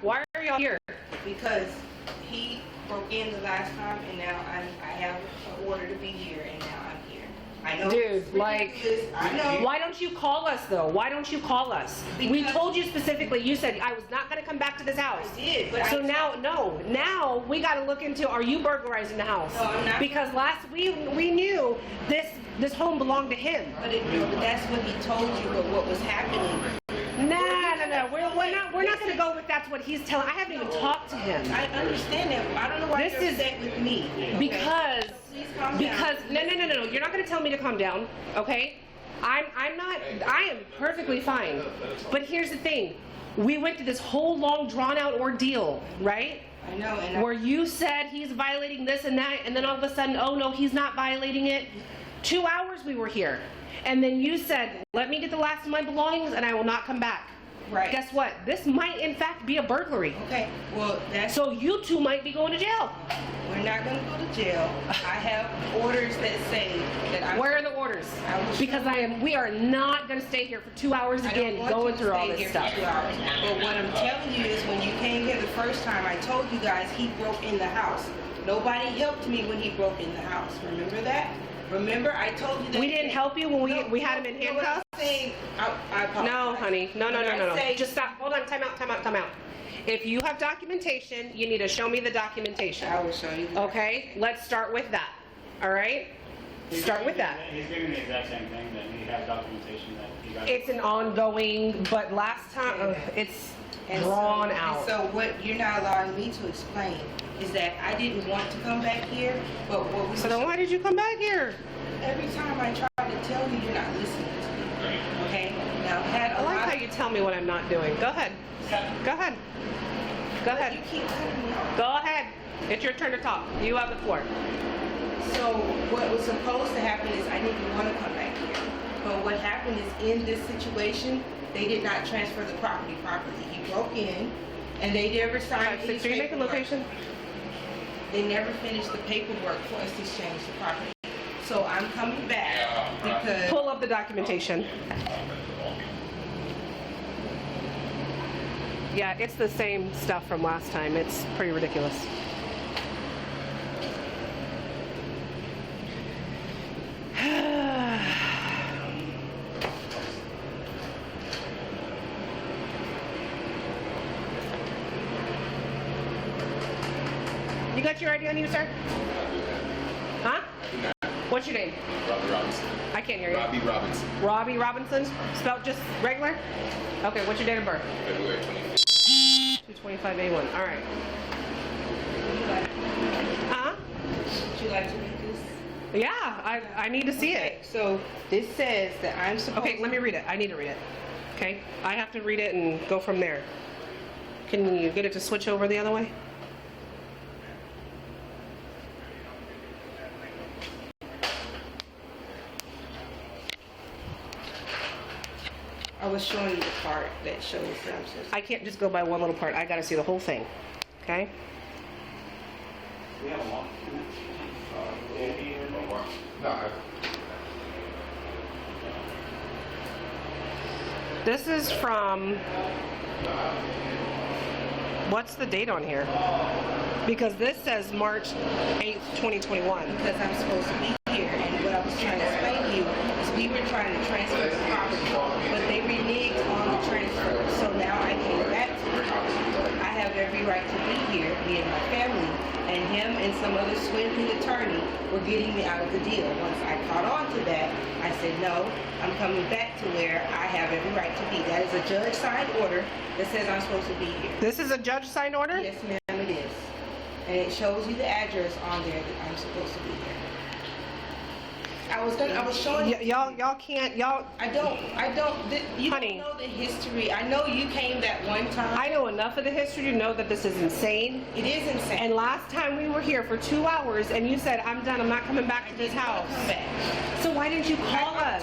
Why are y'all here? Because he broke in the last time, and now I have an order to be here, and now I'm here. I know. Dude, like, I know. why don't you call us though? Why don't you call us? We told you specifically. You said I was not going to come back to this house. I did, but so now we got to look into, are you burglarizing the house? No, I'm not. Because we knew this home belonged to him. But that's what he told you. But what was happening? No. We're not going to go with that's what he's telling. I haven't even talked to him. I understand that. I don't know why you're upset with me. Because calm down. No. You're not going to tell me to calm down, okay? I'm not. I am perfectly fine. But here's the thing: we went to this whole long, drawn-out ordeal, right? I know. And where you said he's violating this and that, and then all of a sudden, oh no, he's not violating it. 2 hours we were here, and then you said, "Let me get the last of my belongings, and I will not come back." Right. Guess what? This might, in fact, be a burglary. Okay. Well, so you two might be going to jail. We're not going to go to jail. I have orders that say that Where are the orders? Because we are not going to stay here for 2 hours again going through all this stuff. 2 hours. But what I'm telling you is when you came here the first time, I told you guys he broke in the house. Nobody helped me when he broke in the house. Remember that? Remember, I told you that. We didn't help you when we had him in handcuffs? I apologize. No, honey. No. Just stop. Hold on. Time out. If you have documentation, you need to show me the documentation. I will show you. Okay? Let's start with that. All right? Start with that. He's doing the exact same thing, that he has documentation that he got. It's an ongoing, but last time, it's drawn out. So what you're not allowing me to explain is that I didn't want to come back here, but what we... So then why did you come back here? Every time I try to tell you, you're not listening to me. Okay? Now, I like how you tell me what I'm not doing. Go ahead. Go ahead. You keep cutting me off. Go ahead. It's your turn to talk. You have the floor. So what was supposed to happen is I didn't want to come back here. But what happened is in this situation, they did not transfer the property properly. He broke in, and they never signed any paperwork. So you make a location? They never finished the paperwork for us to exchange the property. So I'm coming back because... Pull up the documentation. Yeah, it's the same stuff from last time. It's pretty ridiculous. You got your ID on you, sir? Huh? What's your name? Robbie Robinson. I can't hear you. Robbie Robinson. Robbie Robinson? Spelled just regular? Okay, what's your date of birth? February 25th. 225A1. All right. Huh? Would you like to read this? Yeah, I need to see it. So this says that I'm supposed Okay, let me read it. I need to read it. Okay? I have to read it and go from there. Can you get it to switch over the other way? I was showing you the part that shows that I'm supposed to... I can't just go by one little part. I got to see the whole thing. Okay? We have a long. No, This is from... What's the date on here? Because this says March 8th, 2021. Because I'm supposed to be here, and what I was trying to explain to you is we were trying to transfer the property, but they reneged on the transfer. So now I came back to it. I have every right to be here, me and my family, and him and some other swindling attorney were getting me out of the deal. Once I caught on to that, I said, no, I'm coming back to where I have every right to be. That is a judge-signed order that says I'm supposed to be here. This is a judge-signed order? Yes, ma'am, it is. And it shows you the address on there that I'm supposed to be here. I was showing you. Y'all can't, I don't, you Honey. don't know the history. I know you came that one time. I know enough of the history to know that this is insane. It is insane. And last time we were here for 2 hours and you said, I'm done, I'm not coming back to this house. Come back. So why didn't you call us?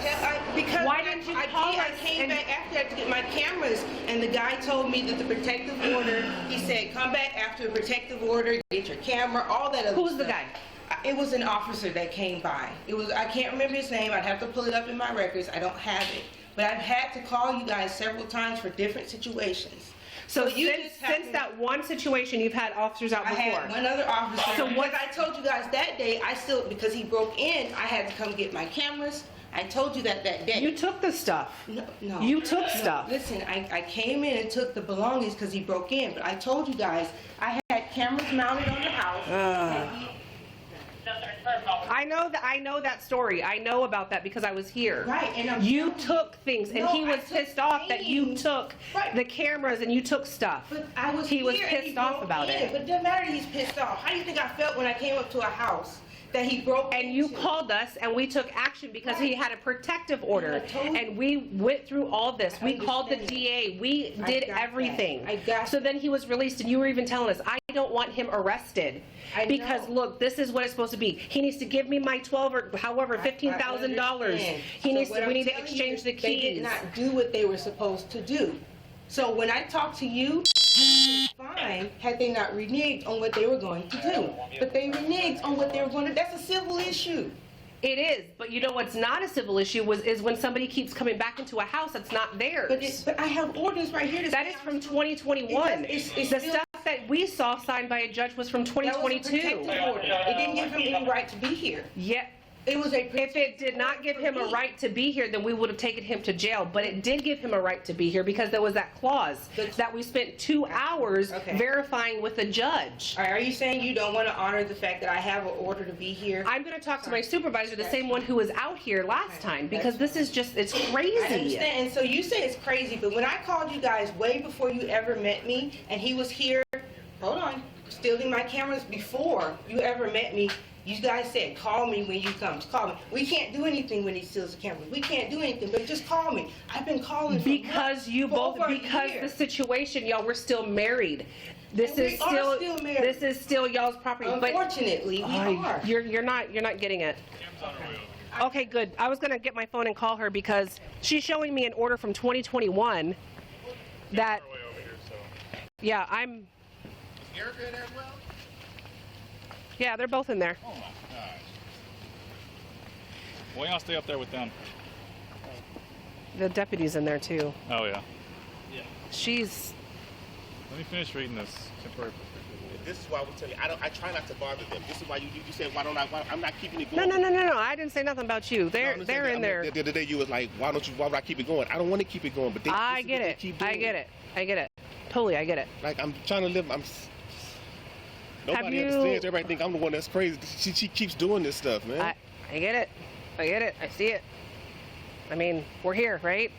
Because why didn't you call us? I came back after that to get my cameras, and the guy told me that the protective order, he said, come back after the protective order, get your camera, all that other Who's stuff. the guy? It was an officer that came by. I can't remember his name. I'd have to pull it up in my records. I don't have it. But I've had to call you guys several times for different situations. So you since, just since happened- that one situation, you've had officers out I before. had one other officer. So So what- I told you guys that day, because he broke in, I had to come get my cameras. I told you that day. You took the stuff. No. You took No, stuff. Listen, I came in and took the belongings because he broke in, but I told you guys, I had cameras mounted on the house. and he- I know that story. I know about that because I was here. Right, and you took things, and No, he was I took pissed off that you things. took Right. the cameras and you took stuff. But I was He was here and he pissed off broke about in. it. But it doesn't matter he's pissed off. How do you think I felt when I came up to a house that he broke And you into? called us, and we took action because he had a protective order, And I told you. and we went through all this. I We called the understand DA. We I did got that. everything. I got So then he was released, and you were even telling us, I don't want him arrested I because know. look, this is what it's supposed to be. He needs to give me my 12 or however $15,000. understand. He So needs what to. I'm We need to telling you exchange is the They did keys. not do what they were supposed to do. So when I talked to you, it was fine had they not reneged on what they were going to do. But they reneged on what they were going to. That's a civil issue. It is, but you know what's not a civil issue is when somebody keeps coming back into a house that's not theirs. But I have orders right here. That is from 2021. It's The still- stuff that we saw signed by a judge was from That was a 2022. protective order. It didn't give him any right to be here. Yeah. It was a If it did not give him a right to be here, then we would have taken him to jail. But it did give him a right to be here because there was that clause that we spent 2 hours Okay. verifying with the judge. All right, are you saying you don't want to honor the fact that I have an order to be here? I'm going to talk to my supervisor, the same one who was out here last time, because this is just, it's I crazy. understand. And so you say it's crazy, but when I called you guys way before you ever met me, and he was here, hold on, stealing my cameras before you ever met me, you guys said, call me when you come. Call me. We can't do anything when he steals the cameras. We can't do anything, but just call me. I've been calling for Because months, you for both, over a because year. the situation, y'all were still married. This And we is are still married. this is still y'all's property. But Unfortunately, we are. you're not getting it. Okay, good. I was gonna get my phone and call her because she's showing me an order from 2021 that. Yeah, I'm. Erica in there as well? Yeah, they're both in there. Oh my gosh. Well, y'all stay up there with them. The deputy's in there too. Oh, yeah. She's. Let me finish reading this temporary. This is why we tell you, I try not to bother them. This is why you said, why I'm not keeping it No, going. no. I didn't say nothing about you. They're No, they're in there. The other day you was like, why would I keep it going? I don't want to keep it going, but I get it. I get it. I get it. Totally, I get it. Like, I'm trying to live, nobody you- understands. Everybody think I'm the one that's crazy. She keeps doing this stuff, man. I get it. I get it. I see it. I mean, we're here, right?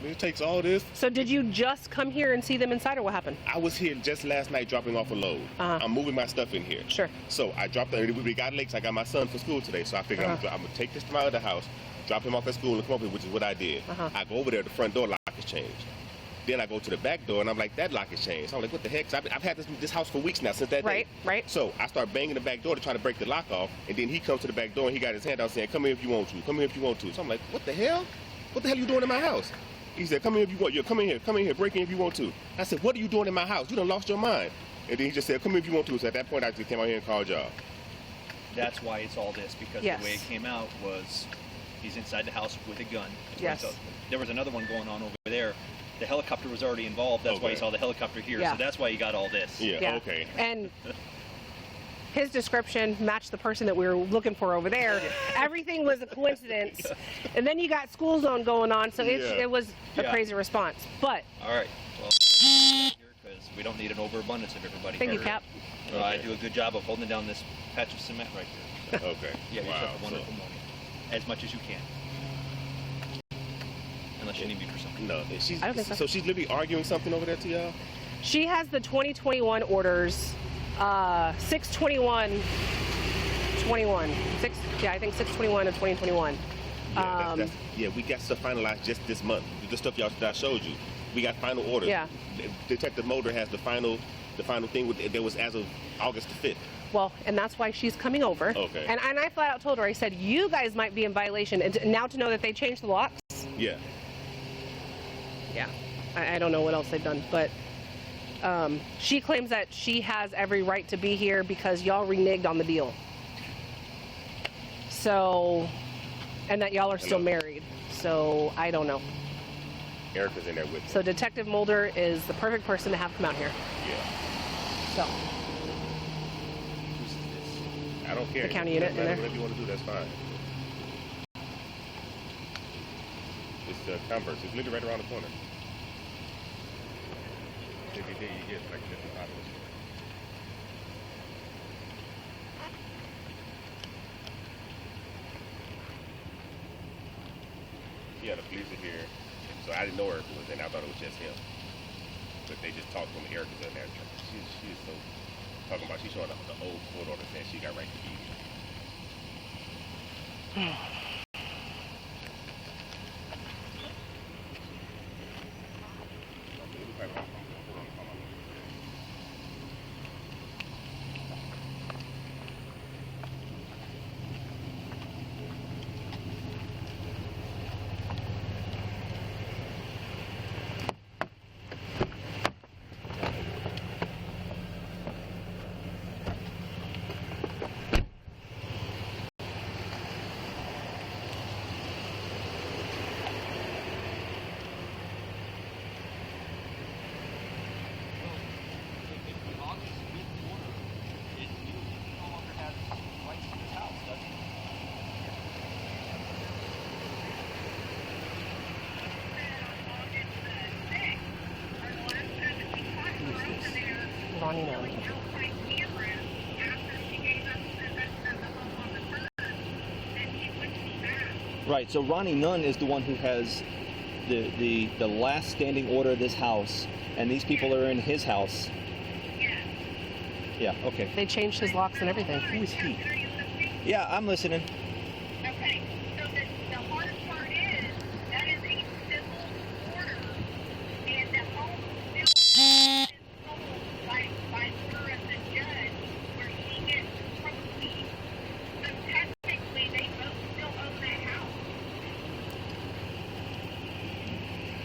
It takes all this. So did you just come here and see them inside, or what happened? I was here just last night dropping off a load. Uh-huh. I'm moving my stuff in here. Sure. So I dropped we got late, so I got my son for school today. So I figured I'm gonna take this to my other house, drop him off at school, and come up here, which is what I did. Uh-huh. I go over there, the front door lock is changed. Then I go to the back door, and I'm like, that lock is changed. So I'm like, what the heck? So I've had this house for weeks now, since that day. Right. So I start banging the back door to try to break the lock off, and then he comes to the back door, and he got his hand out saying, come here if you want to, come here if you want to. So I'm like, what the hell? What the hell are you doing in my house? He said, come here if you want. Yeah, come in here, break in if you want to. I said, what are you doing in my house? You done lost your mind. And then he just said, come here if you want to. So at that point, I just came out here and called y'all. That's why it's all this, because Yes. the way it came out was he's inside the house with a gun. That's Yes. why there was another one going on over there. The helicopter was already involved. That's why you Okay. saw the helicopter here. Yeah. So that's why you got all this. Yeah, okay. And his description matched the person that we were looking for over there. Everything was a coincidence. And then you got school zone going on, so Yeah. it was a Yeah. crazy response. But All right. Well, because we don't need an overabundance of everybody. thank you, Cap. I do a good job of holding down this patch of cement right here. So, Okay. yeah, you Wow. have a wonderful morning. As much as you can. Unless you need me for something. No, she's, I don't think so. So she's literally arguing something over there to y'all? She has the 2021 orders, 6/21/21. I think 6/21 of 2021. Yeah, we got stuff finalized just this month. The stuff that I showed you. We got final orders. Yeah. Detective Mulder has the final thing that was as of August the 5th. Well, and that's why she's coming over. Okay. And I flat out told her, I said, you guys might be in violation. And now to know that they changed the locks, Yeah. yeah, I don't know what else they've done. But she claims that she has every right to be here because y'all reneged on the deal. So, and that y'all are still Hello. married. So I don't know. Erica's in there with me. So Detective Mulder is the perfect person to have come out here. Yeah. So, Who's this? I don't care. The county unit in there? Whatever you want to do, that's fine. It's Converse. It's literally right around the corner. There you get like this is obvious. Yeah, the police are here. So I didn't know Erica was in. I thought it was just him. But they just talked to him. Erica's in there. She is so talking about. She's showing up the old court order saying she got right to be here. Ronnie Nunn. Right, so Ronnie Nunn is the one who has the last standing order of this house, and these people are in his house. Yeah, okay. They changed his locks and everything. Who is he? Yeah, I'm listening. Okay, so the hardest part is that is a civil order, and the home still is sold by order of the judge, where she gets proceeds. So technically, they both still own that house.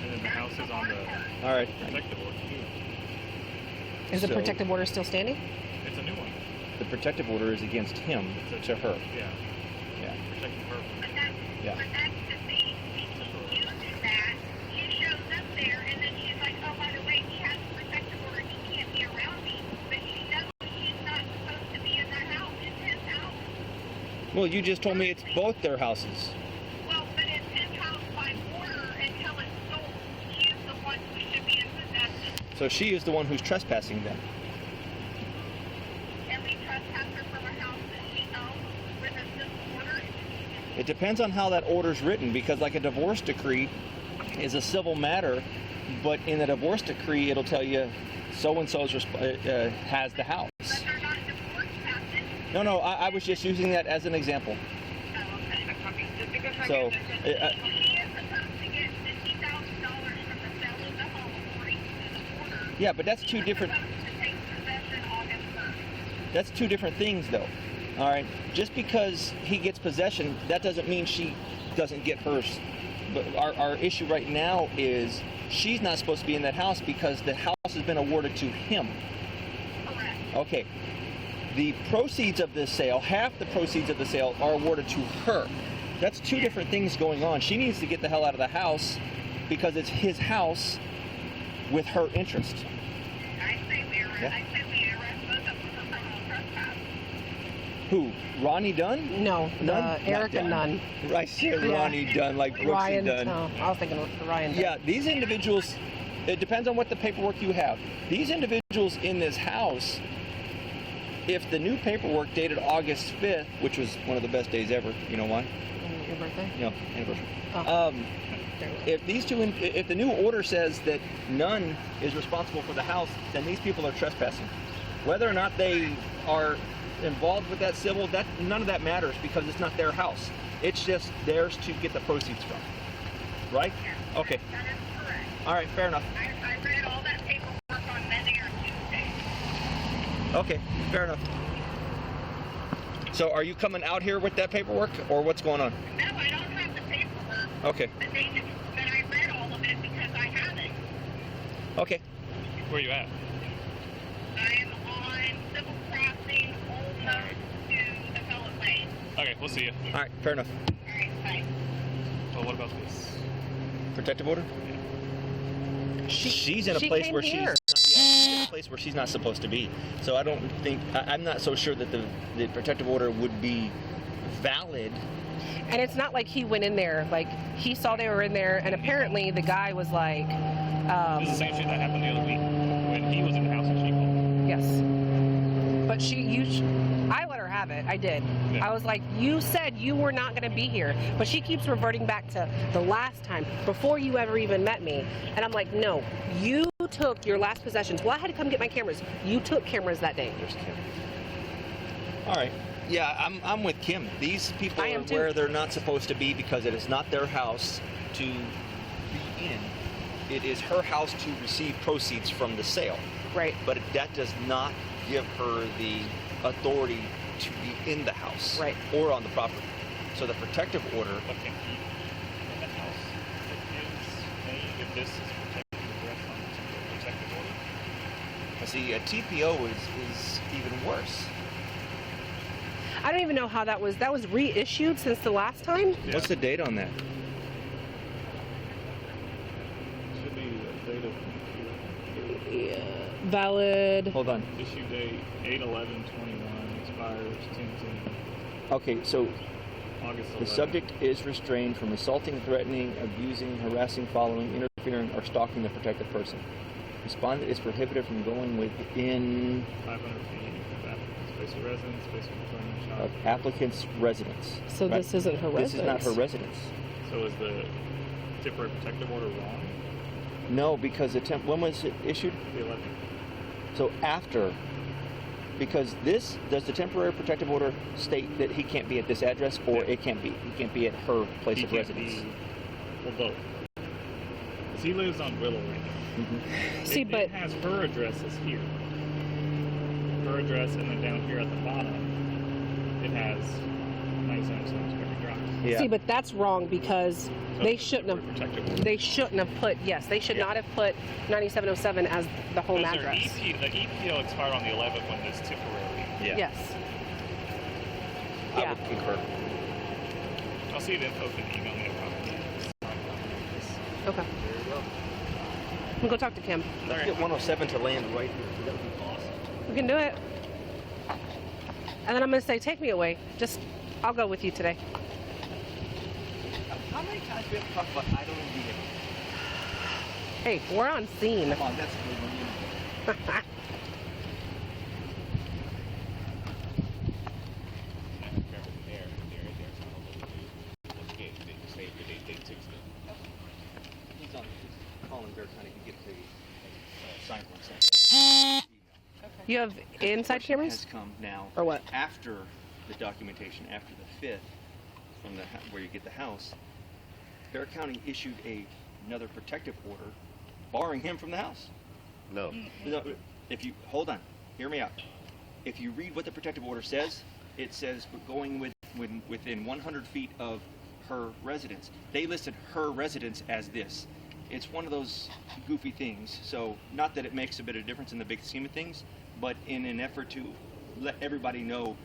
And then the house is on the All right. protective order too. Is the So- protective order still standing? It's a new one. The protective order is against him to her. Yeah. Yeah. Protecting her. But that's the thing. He uses that. She shows up there, and then she's like, "Oh, by the way, he has a protective order. He can't be around me." But she knows she's not supposed to be in that house. It's his house. Well, you just told me it's both their houses. Well, but it's his house by order until it's sold. She is the one who should be in possession. So she is the one who's trespassing then. And we trespass her from a house that she owns with a civil order. It depends on how that order's written, because like a divorce decree is a civil matter, but in the divorce decree it'll tell you so-and-so's has the house. But they're not divorce passage. No, I was just using that as an example. Oh, okay. Just because I So, get this, she is supposed to get $50,000 from the sale of the home according to the order. Yeah, but that's two She's different. supposed to take possession August 1st. That's two different things, though. All right, just because he gets possession, that doesn't mean she doesn't get hers. But our issue right now is she's not supposed to be in that house because the house has been awarded to him. Correct. Okay. The proceeds of this sale, half the proceeds of the sale, are awarded to her. That's two different things going on. She needs to get the hell out of the house because it's his house with her interest. I say we arrest, Yeah. I say we arrest both of them for criminal trespass. Who? Ronnie Dunn? No, Nunn? Erica Not Nunn. I said Yeah. Ronnie Dunn, like Brooks Ryan. and Dunn. Oh, I was thinking of Ryan. Dunn. Yeah, these individuals, it depends on what the paperwork you have. These individuals in this house, if the new paperwork dated August 5th, which was one of the best days ever, you know why? Your birthday? No, anniversary. Oh. If if the new order says that none is responsible for the house, then these people are trespassing. Whether or not they are involved with that civil, that none of that matters because it's not their house. It's just theirs to get the proceeds from. Right? Okay. That is correct. All right, fair enough. I read all that paperwork on Monday or Tuesday. Okay, fair enough. So are you coming out here with that paperwork or what's going on? No, I don't have the paperwork, Okay. but I read all of it because I have it. Okay. Where you at? I am on Civil Crossing, almost to the Pellet Lane. Okay, we'll see you. All right, fair enough. All right, bye. Well, what about this? Protective order? she's in a she place came where here. she's in a place where she's not supposed to be. So I don't think I'm not so sure that the protective order would be valid. And it's not like he went in there, like he saw they were in there, and apparently the guy was like, This is the same shit that happened the other week when he was in the house and she called. yes. But I let her have it. I did. Yeah. I was like, you said you were not going to be here, but she keeps reverting back to the last time before you ever even met me. And I'm like, no, you took your last possessions. Well, I had to come get my cameras. You took cameras that day. There's Kim. All right. Yeah, I'm with Kim. These people I am are too. where they're not supposed to be because it is not their house to be in. It is her house to receive proceeds from the sale. Right. But that does not give her the authority to be in the house Right. or on the property. So the protective order, But can he in the house that is made if this is protected address on the protective order? see, a TPO is even worse. I don't even know how that was reissued since the last time. Yeah. What's the date on that? Should be the date of Yeah. Valid. Hold on. issue date 8/11/21, expires 10/10, Okay, so August 11th. the subject is restrained from assaulting, threatening, abusing, harassing, following, interfering, or stalking the protected person. Respondent is prohibited from going within 500 feet of applicant's place of residence, place of employment, shop. of applicant's residence. So Right? this isn't her This is not her residence. residence. So is the temporary protective order wrong? No, because when was it issued? The 11th. So after, because does the temporary protective order state that he can't be at this address, or Yeah. he can't be at her place He of can't residence? be, well, both. 'Cause he lives on Willow right now. Mhm. See, it but has her address is here. Her address, and then down here at the bottom, it has 97 Square Drive. Yeah. see, but that's wrong because So they it's a shouldn't have. protective order. They shouldn't have put. Yes, they should Yeah. not have put 9707 as the home Because their address. the EPO expired on the 11th when it's temporary. Yeah. Yes. I Yeah. would concur. I'll see the info can email me a copy. Okay. We'll go talk to Kim. Let's get 107 to land right here. That would be awesome. We can do it. And then I'm gonna say, take me away. I'll go with you today. How many times do we have to talk about idling vehicles? Hey, we're on scene. Come on, that's a good one. He's on calling Bear County to get the sign one second. You have inside cameras? Has come now. Or what? After the documentation, after the 5th, from where you get the house, Bear County issued another protective order barring him from the house. No. No, if you hold on, hear me out. If you read what the protective order says, it says going within 100 feet of her residence. They listed her residence as this. It's one of those goofy things. So not that it makes a bit of difference in the big scheme of things, but in an effort to let everybody know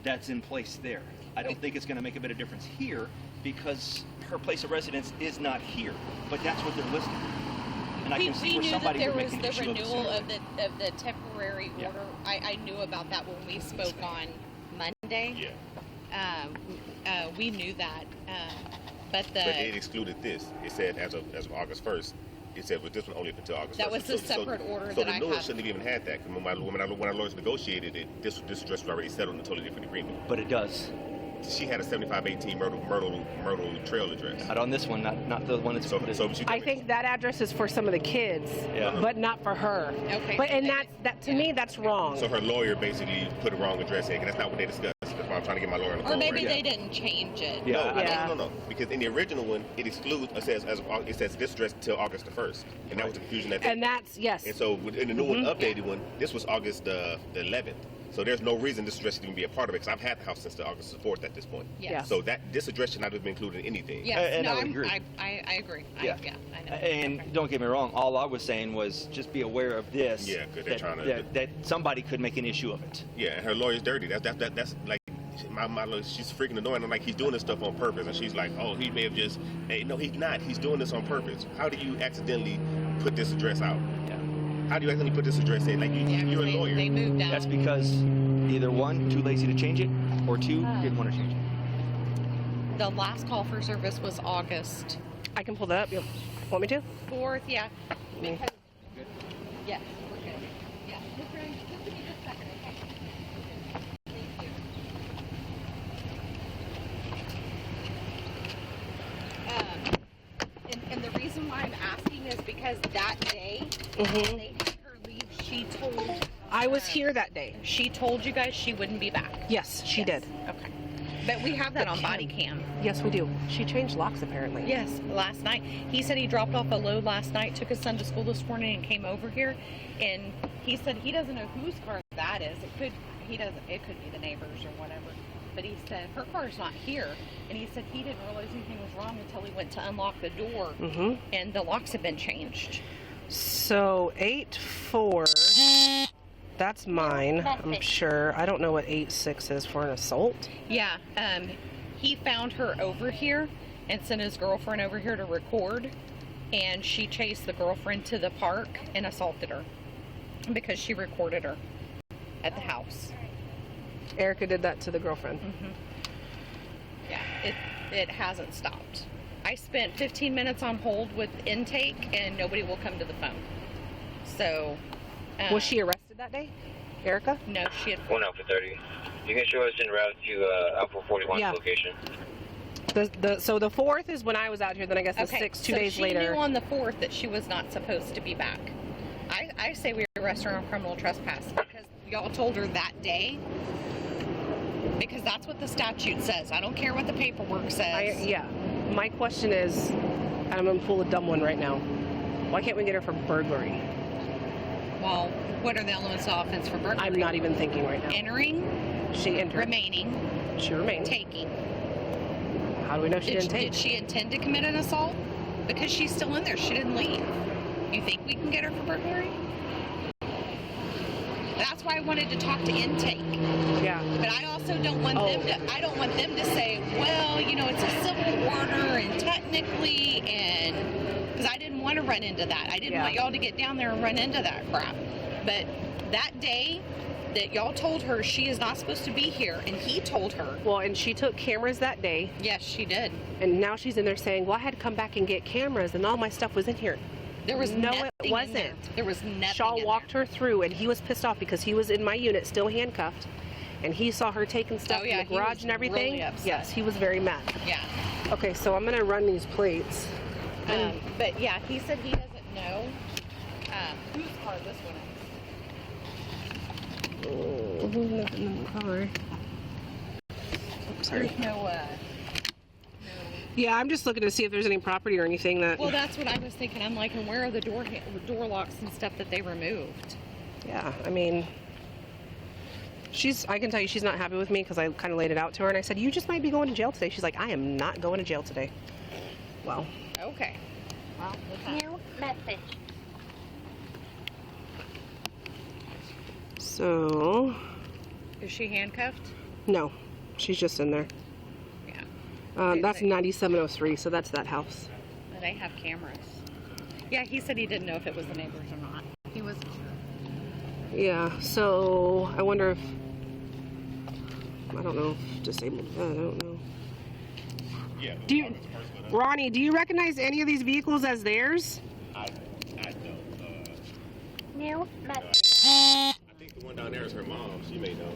that's in place there. I don't think it's going to make a bit of difference here because her place of residence is not here, but that's what they're listing. And I We can see where knew that somebody there would was make an the issue renewal of it. of the temporary Yeah. order. I knew about that when we spoke on Monday. Yeah. We knew that, but But it excluded this. It said as of August 1st. It said with this one only up until August 1st. That was the separate order So that the I new one have. shouldn't have even had that. 'Cause when our lawyers negotiated it, this address was already settled in a totally different agreement. But it does. She had a 7518 Myrtle Trail address. Not on this one, not the one that's So included. she I think that address is for some of the kids, Yeah. but not for her. Okay. But and that to me that's wrong. So her lawyer basically put a wrong address in, and that's not what they discussed. That's why I'm trying to get my lawyer on the or phone. maybe right they now. didn't change it. Yeah. No, Yeah. no. Because in the original one, it excludes. It says this address till August the 1st, and that was the confusion that. And that's yes. And so in the new one, updated one, this was August the 11th. So there's no reason this address should even be a part of it because I've had the house since the August the 4th at this point. Yes. So this address should not have been included in anything. Yes. And no, I would agree. I agree. Yeah. I know. And Okay. don't get me wrong, all I was saying was just be aware of this. Yeah, 'cause they're that, trying to- that somebody could make an issue of it. Yeah, and her lawyer's dirty. That's like my lawyer. She's freaking annoying. I'm like, he's doing this stuff on purpose, and she's like, oh, he may have just. Hey, no, he's not. He's doing this on purpose. How do you accidentally put this address out? Yeah. How do you accidentally put this address in? Like you're a lawyer. They moved out. That's because either one, too lazy to change it, or two, didn't want to change it. The last call for service was August I can pull that up. You want me to? 4th. Yeah. Because, yes, we're good. Yeah. Just give me just a second, okay? Thank you. And the reason why I'm asking is because that day, when they had her leave, she told. I was here that day. She told you guys she wouldn't be back. Yes, she Yes. did. Okay. But we have that on body cam. Yes, we do. She changed locks apparently. Yes, last night. He said he dropped off a load last night, took his son to school this morning, and came over here. And he said he doesn't know whose car that is. It could be the neighbor's or whatever. But he said her car's not here. And he said he didn't realize anything was wrong until he went to unlock the door, and the locks had been changed. So 8-4. That's mine. I'm sure. I don't know what 8-6 is for an assault. Yeah, he found her over here and sent his girlfriend over here to record, and she chased the girlfriend to the park and assaulted her because she recorded her at the house. Erica did that to the girlfriend. Yeah, it hasn't stopped. I spent 15 minutes on hold with intake, and nobody will come to the phone. So, Was she arrested that day, Erica? no, she had. 1 Alpha 30. You can show us en route to Alpha 41's Yeah. location. So the 4th is when I was out here. Then I guess the 6th, 2 days she later. knew on the 4th that she was not supposed to be back. I say we arrest her on criminal trespass because y'all told her that day. Because that's what the statute says. I don't care what the paperwork says. Yeah. My question is, and I'm gonna pull a dumb one right now. Why can't we get her for burglary? Well, what are the elements of offense for burglary? I'm not even thinking right now. Entering, She entered. remaining, She remained. taking. How do we know she didn't take? Did she intend to commit an assault? Because she's still in there. She didn't leave. You think we can get her for burglary? That's why I wanted to talk to intake. Yeah. But I also don't want them to. I don't want them to say, well, you know, it's a civil order and technically, and because I didn't want to run into that. I didn't want y'all to get down there and run into that crap. But that day that y'all told her she is not supposed to be here, and he told her. Well, and she took cameras that day, Yes, she did. and now she's in there saying, "Well, I had to come back and get cameras, and all my stuff was in here." There was No, nothing it in wasn't. there. There was nothing. Shaw in walked there. her through, and he was pissed off because he was in my unit, still handcuffed, and he saw her taking stuff Oh, yeah, in the he garage was and everything. really upset. Yes, he was very mad. Yeah. Okay, so I'm gonna run these plates. But yeah, he said he doesn't know whose car this one is. Oh, who's nothing in the car? Sorry. There's no. Yeah, I'm just looking to see if there's any property or anything that. Well, that's what I was thinking. I'm like, and where are the door locks and stuff that they removed? Yeah, I mean, I can tell you she's not happy with me because I kind of laid it out to her, and I said, "You just might be going to jail today." She's like, "I am not going to jail today." Well. Okay. Well, New message. So, is she handcuffed? no, she's just in there. Yeah. That's 9703, so that's that house. They have cameras. Yeah, he said he didn't know if it was the neighbors or not. He wasn't sure. Yeah, so I wonder if, I don't know if disabled, I don't know. Yeah. Do you, Ronnie, do you recognize any of these vehicles as theirs? I don't. New message. I think the one down there is her mom. She may know.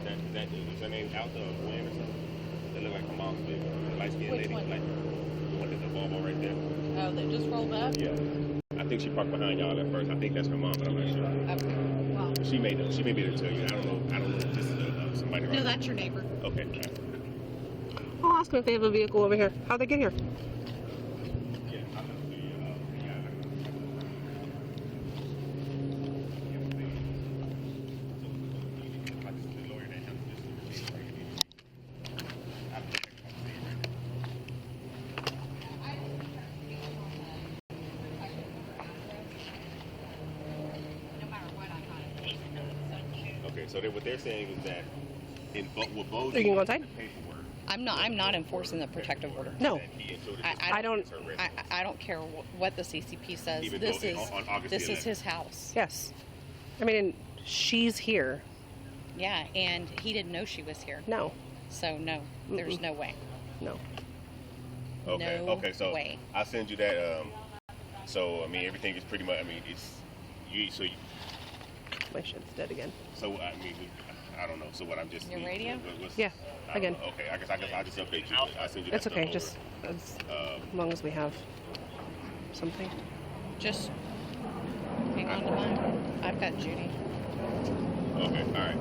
Is her name Alta or Gwen or something? That look like her mom's vehicle. The light-skinned Which lady. one? Like the one that's a Volvo right there. Oh, they just rolled up? Yeah. I think she parked behind y'all at first. I think that's her mom, but I'm not sure. Okay. Well, She may know. She may be able to tell you. I don't know if this is somebody. no, that's your neighbor. Okay. I'll ask them if they have a vehicle over here. How'd they get here? Yeah. I know the lawyer that handles this. Okay, so what they're saying is that with both You can go inside? paperwork, I'm not enforcing the protective order. No. I don't care what the CCP says. Even This though is on August this the is 11th. his house. Yes. I mean, she's here. Yeah, and he didn't know she was here. No. So no, there's no way. No. Okay. No Okay. So way. I'll send you that. So I mean, everything is pretty much. I mean, it's you. So My shit's dead again. so I mean, I don't know. So what I'm just. Your radio? Yeah, I don't again. know. Okay. I guess I'll just update you. I'll send you. It's that okay. stuff Just over. as long as we have something. Just hang on to mine. I've got Judy. Okay. All right.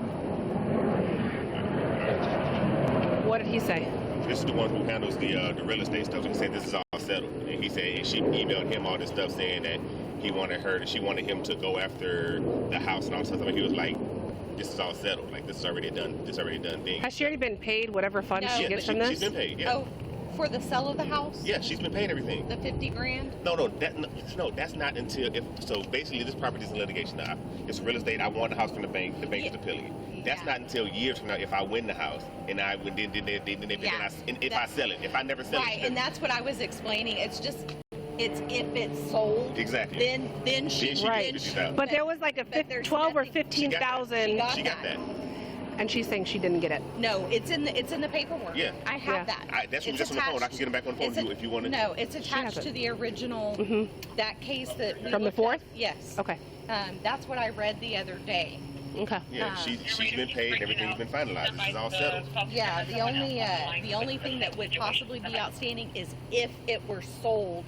What did he say? This is the one who handles the real estate stuff. He said this is all settled, and he said she emailed him all this stuff saying that she wanted him to go after the house and all this stuff. And he was like, "This is all settled. Like this is already done. This already done thing." Has she already been paid whatever funds No, she but gets from this? She's been paid. Yeah. Oh, for the sale of the house? Yeah, she's been paying everything. The 50 grand? No, that's not until so basically this property is in litigation now. It's real estate. I want the house from the bank. The bank is appealing. That's Yeah. not until years from now if I win the house and I would then Yeah. if I sell it. If I never sell Right, it, and that's what I was explaining. It's if it's sold, exactly. then she Right. She's out. But there was like a But there's 12 or nothing- 15,000, She She got that. and she's saying she didn't get it. No, it's in the paperwork. Yeah. I have Yeah. that. That's It's just on the phone. I attached- can get him back on the phone it's a- if you want to. No, it's has attached it. to the original that case that we From the looked 4th? at. Yes. Okay. That's what I read the other day. Okay. Yeah, she's been paid and everything's been finalized. This is all settled. Yeah, the only thing that would possibly be outstanding is if it were sold.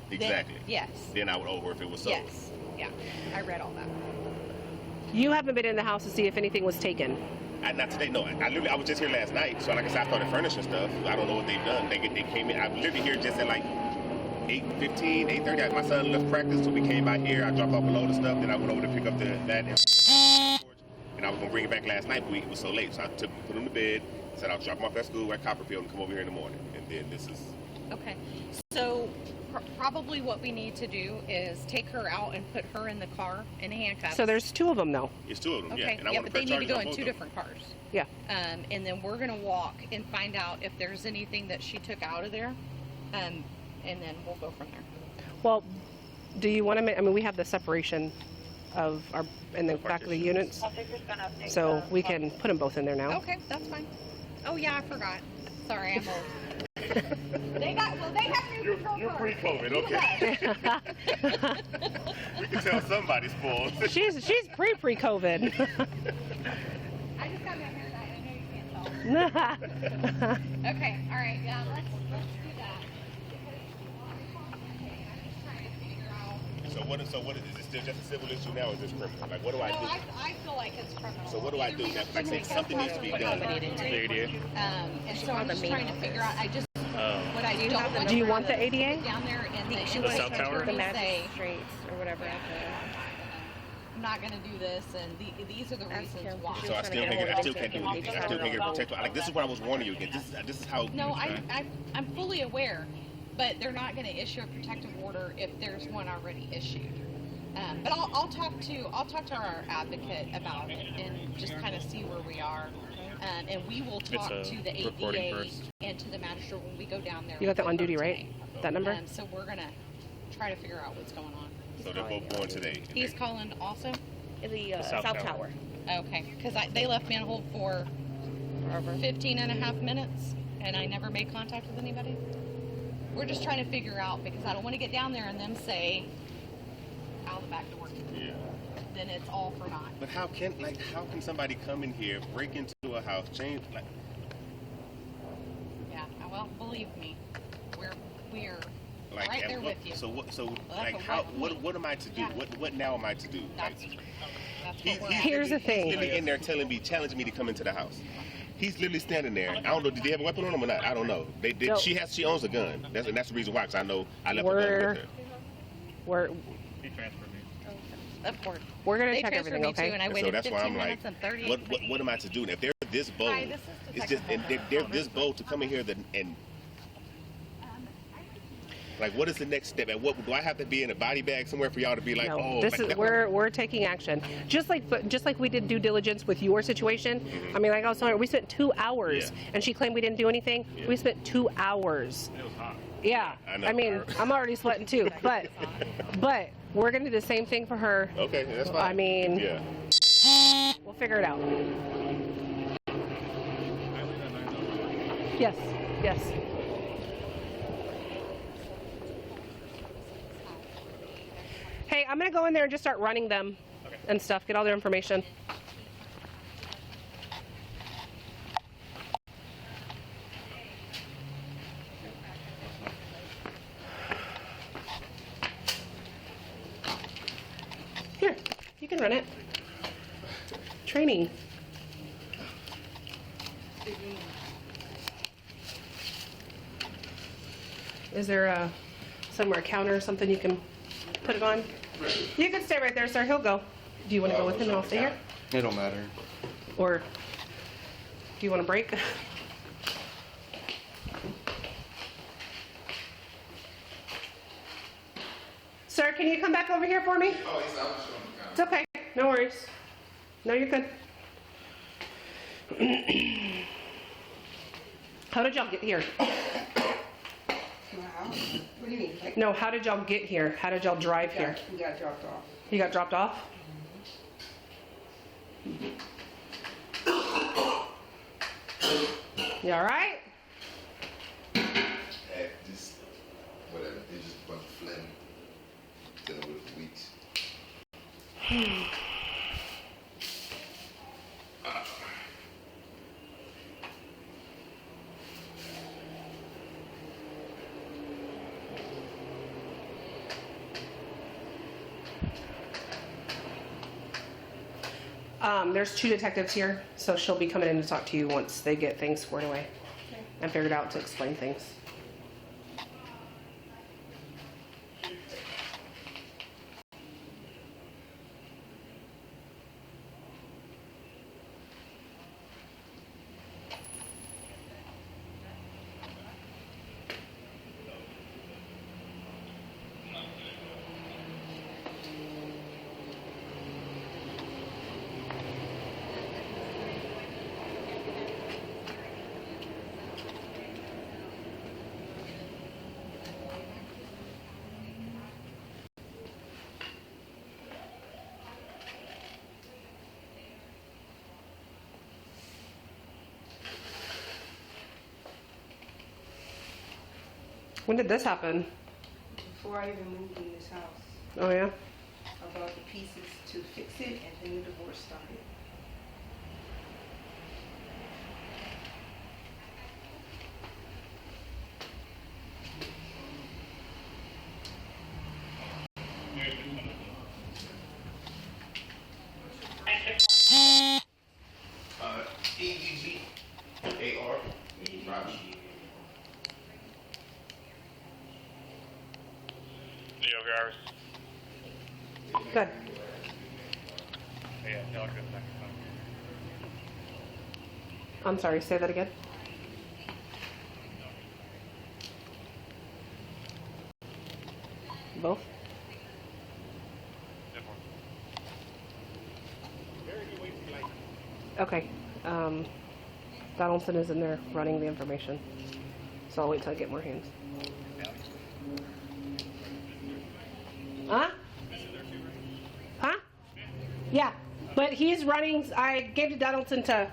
then- Exactly. Yes. Then I would over if it was sold. Yes. Yeah. I read all that. You haven't been in the house to see if anything was taken. Not today, no. I was just here last night, so like I said, I started furnishing stuff. I don't know what they've done. They came in. I was literally here just at like 8:15, 8:30. My son left practice, so we came by here. I dropped off a load of stuff, then I went over to pick up that and I was gonna bring it back last night, but it was so late, so I put him to bed. Said I'll drop him off at school at Copperfield and come over here in the morning. And then this is. Okay. So probably what we need to do is take her out and put her in the car in handcuffs. So there's 2 of them though. It's 2 of them, yeah. Okay. And I Yeah, want but to they press need to charges go on in both 2 of them. different cars. Yeah. And then we're gonna walk and find out if there's anything that she took out of there, and then we'll go from there. Well, do you want to make, I mean, we have the separation of our, in the back of the units, so we can put them both in there now. Okay, that's fine. Oh yeah, I forgot. Sorry, I'm old. they have new control You're cars. pre-COVID, okay. We can tell somebody's full. She's pre-COVID. I just got my hair dye. I know you can't tell. Okay, all right, yeah, let's do that. I'm just trying to figure out. So what is this still just a civil issue now or is this criminal? Like what do I No, do? I feel like it's criminal. So what do I do? Like I said, something needs to be done. The ADA. And so I'm just trying to figure out. I just what I don't want Do you want the ADA? down there and The South Tower? The say or whatever. I'm not going to do this, and these are the reasons why. So I still can't do anything. I still can't get protected. Like this is what I was warning you against. This is how. No, I'm fully aware, but they're not going to issue a protective order if there's one already issued. But I'll talk to our advocate about it and just kind of see where we are. And we will talk to the recording ADA first. and to the magistrate when we go down there. You got that with on her duty, right? today. That number? So we're gonna try to figure out what's going on. So they're both going today. He's calling also. The South South Tower. Tower. Okay, because they left me on hold for 15 and a half minutes, and I never made contact with anybody. We're just trying to figure out, because I don't want to get down there and them say, out the back door. Yeah. Then it's all for naught. But how can somebody come in here, break into a house, change like? Yeah, well, believe me, we're Like, right and there what, with you. So That's like, a how, what what am I to do? Yeah. What now am I to do? That's Like, what we're at. Here's the thing. He's literally in there challenging me to come into the house. He's literally standing there. I don't know. Did they have a weapon on him or not? I don't know. No. She owns a gun. That's the reason why. Because I know I left a gun We're- with her. He transferred me. Of course. We're gonna They check transferred everything, me okay? too, and I And so waited that's 15 why I'm like, minutes and 30. what am I to do? If they're this bold, Hi, this is it's just and they're this bold to come in here and Like, what is the next step? And what do I have to be in a body bag somewhere for y'all to be like, No, oh, this like, is we're taking action, just like we did due diligence with your situation. I mean, like I was telling her, we spent 2 hours, Yeah. and she claimed we didn't do anything. Yeah. We spent 2 hours. It was hot. Yeah, I know. I mean, I'm already sweating too, but we're gonna do the same thing for her. Okay, that's fine. I mean, yeah. we'll figure it out. Eileen and I know. Yes, yes. Hey, I'm gonna go in there and just start running them and stuff, get all their information. Here, you can run it. Training. Is there somewhere a counter or something you can put it on? You can stay right there, sir. He'll go. Do you want to go with him and I'll stay here? It don't matter. Or do you want to break? Sir, can you come back over here for me? Oh, he's out showing the It's okay. No worries. No, you're good. How did y'all get here? My house? What do you mean? Like, No, how did y'all get here? How did y'all drive here? we got dropped off. You got dropped off? You all right? Just whatever. It's just a bunch of phlegm. Dealing with it for weeks. There's 2 detectives here, so she'll be coming in to talk to you once they get things squared away and figured out to explain things. When did this happen? Before I even moved in this house, Oh yeah? I bought the pieces to fix it, and then the divorce started. EGGAR. Robbie. Leo Garvis. Good. Yeah, y'all good. Thank you. I'm sorry, say that again. Both? Okay. Donaldson is in there running the information. So I'll wait till I get more hands. Huh? Huh? Yeah. But he's running, I gave to Donaldson to...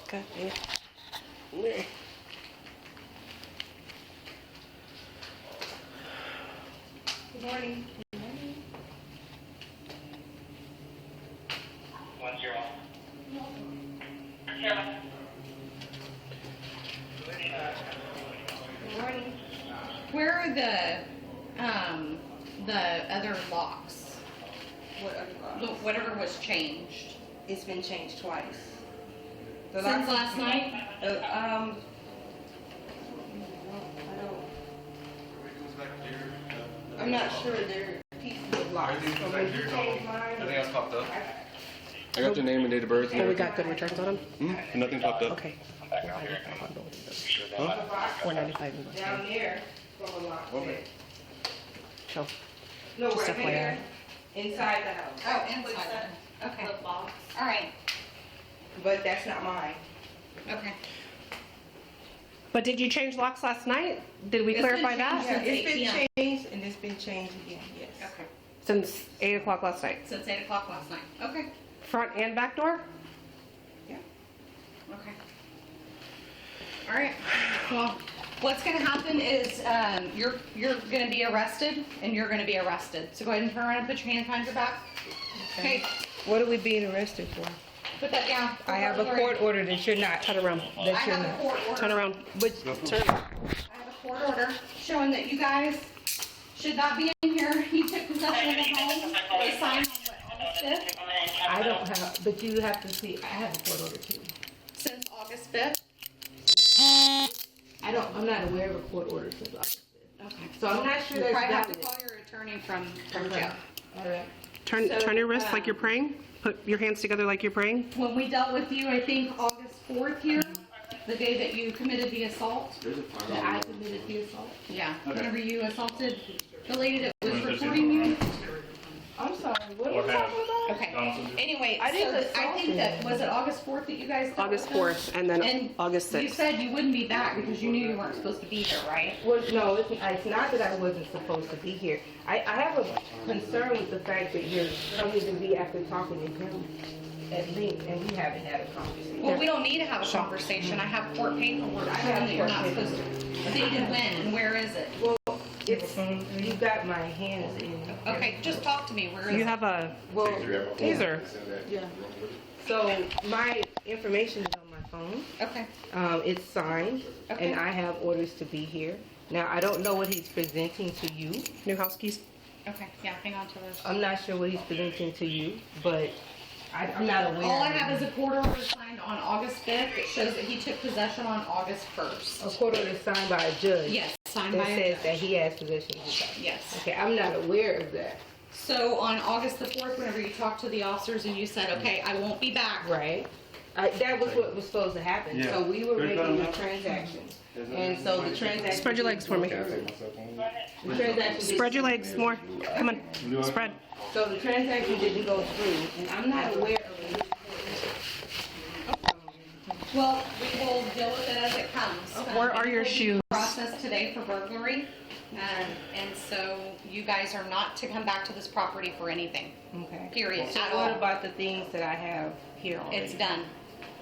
Okay. Yeah. Good morning. 1-0. Good morning. Where are the other locks? What other law? Whatever was changed. It's been changed twice. The Since locks- last night? I don't. I'm not sure they're pieces of locks. So when you change mine, else popped up. I got your name and date of birth. And we got good returns on them? Nothing popped up. Okay. Huh? 495 in down there, from a lock there. So, No, Just right FYI. here, inside the house. Oh, inside. Okay. All right. But that's not mine. Okay. but did you change locks last night? Did we It's clarify been that? changed. Yeah, Since it's 8 been p.m. changed, and it's been changed again, yes. Okay. Since 8 o'clock last night. Since 8 o'clock last night. Okay. Front and back door? Yeah. Okay. All right. Well, what's going to happen is you're going to be arrested, and you're going to be arrested. So go ahead and turn around and put your hand behind your back. Okay. What are we being arrested for? Put that down. I have a court order that you're not. Turn around. I That you're have a not. court order. Turn around. But Turn. I have a court order showing that you guys should not be in here. He took possession of the home. They signed on August 5th. I don't have, but you have to see, I have a court order too. Since August 5th. I'm not aware of a court order since August 5th. Okay. So I'm not sure You that's probably have to valid. call your attorney from jail. All right. Turn your wrists like you're praying. Put your hands together like you're praying. When we dealt with you, I think August 4th here, the day that you committed the assault. That I committed the assault. Yeah, whenever you assaulted the lady that was recording you. I'm sorry, what Or are we have- talking about? Okay. Anyway, I didn't so I assault think him. that, was it August 4th that you guys? dealt August with them? 4th and then And August you 6th. said you wouldn't be back because you knew you weren't supposed to be here, right? Well, no, it's not that I wasn't supposed to be here. I have a concern with the fact that you're coming to me after talking to him at length, and we haven't had a conversation. Well, we don't need to have a conversation. I have court paperwork showing that you're not supposed to. Dated when and where is it? Well, it's, you got my hands in. Okay, just talk to me. Where is You it? have a Well, taser. yeah. So my information is on my phone. Okay. It's signed, Okay. and I have orders to be here. Now, I don't know what he's presenting to you. New house keys. Okay, yeah, hang on to those. I'm not sure what he's presenting to you, but I'm not aware. All I of it. have is a court order signed on August 5th that shows that he took possession on August 1st. A court order signed by a judge. Yes, signed That by a says judge. that he has possession of the house. Yes. Okay, I'm not aware of that. So on August the 4th, whenever you talked to the officers and you said, okay, I won't be back. Right. That was what was supposed to happen. So we were making a transaction. And so the transaction. Spread your legs for me. The transaction. Spread your legs more. Come on. Spread. So the transaction didn't go through, and I'm not aware of it. Well, we will deal with it as it comes. Where are your shoes? Process today for burglary. And so you guys are not to come back to this property for anything, Okay. period, So at what all. about the things that I have here already? It's done.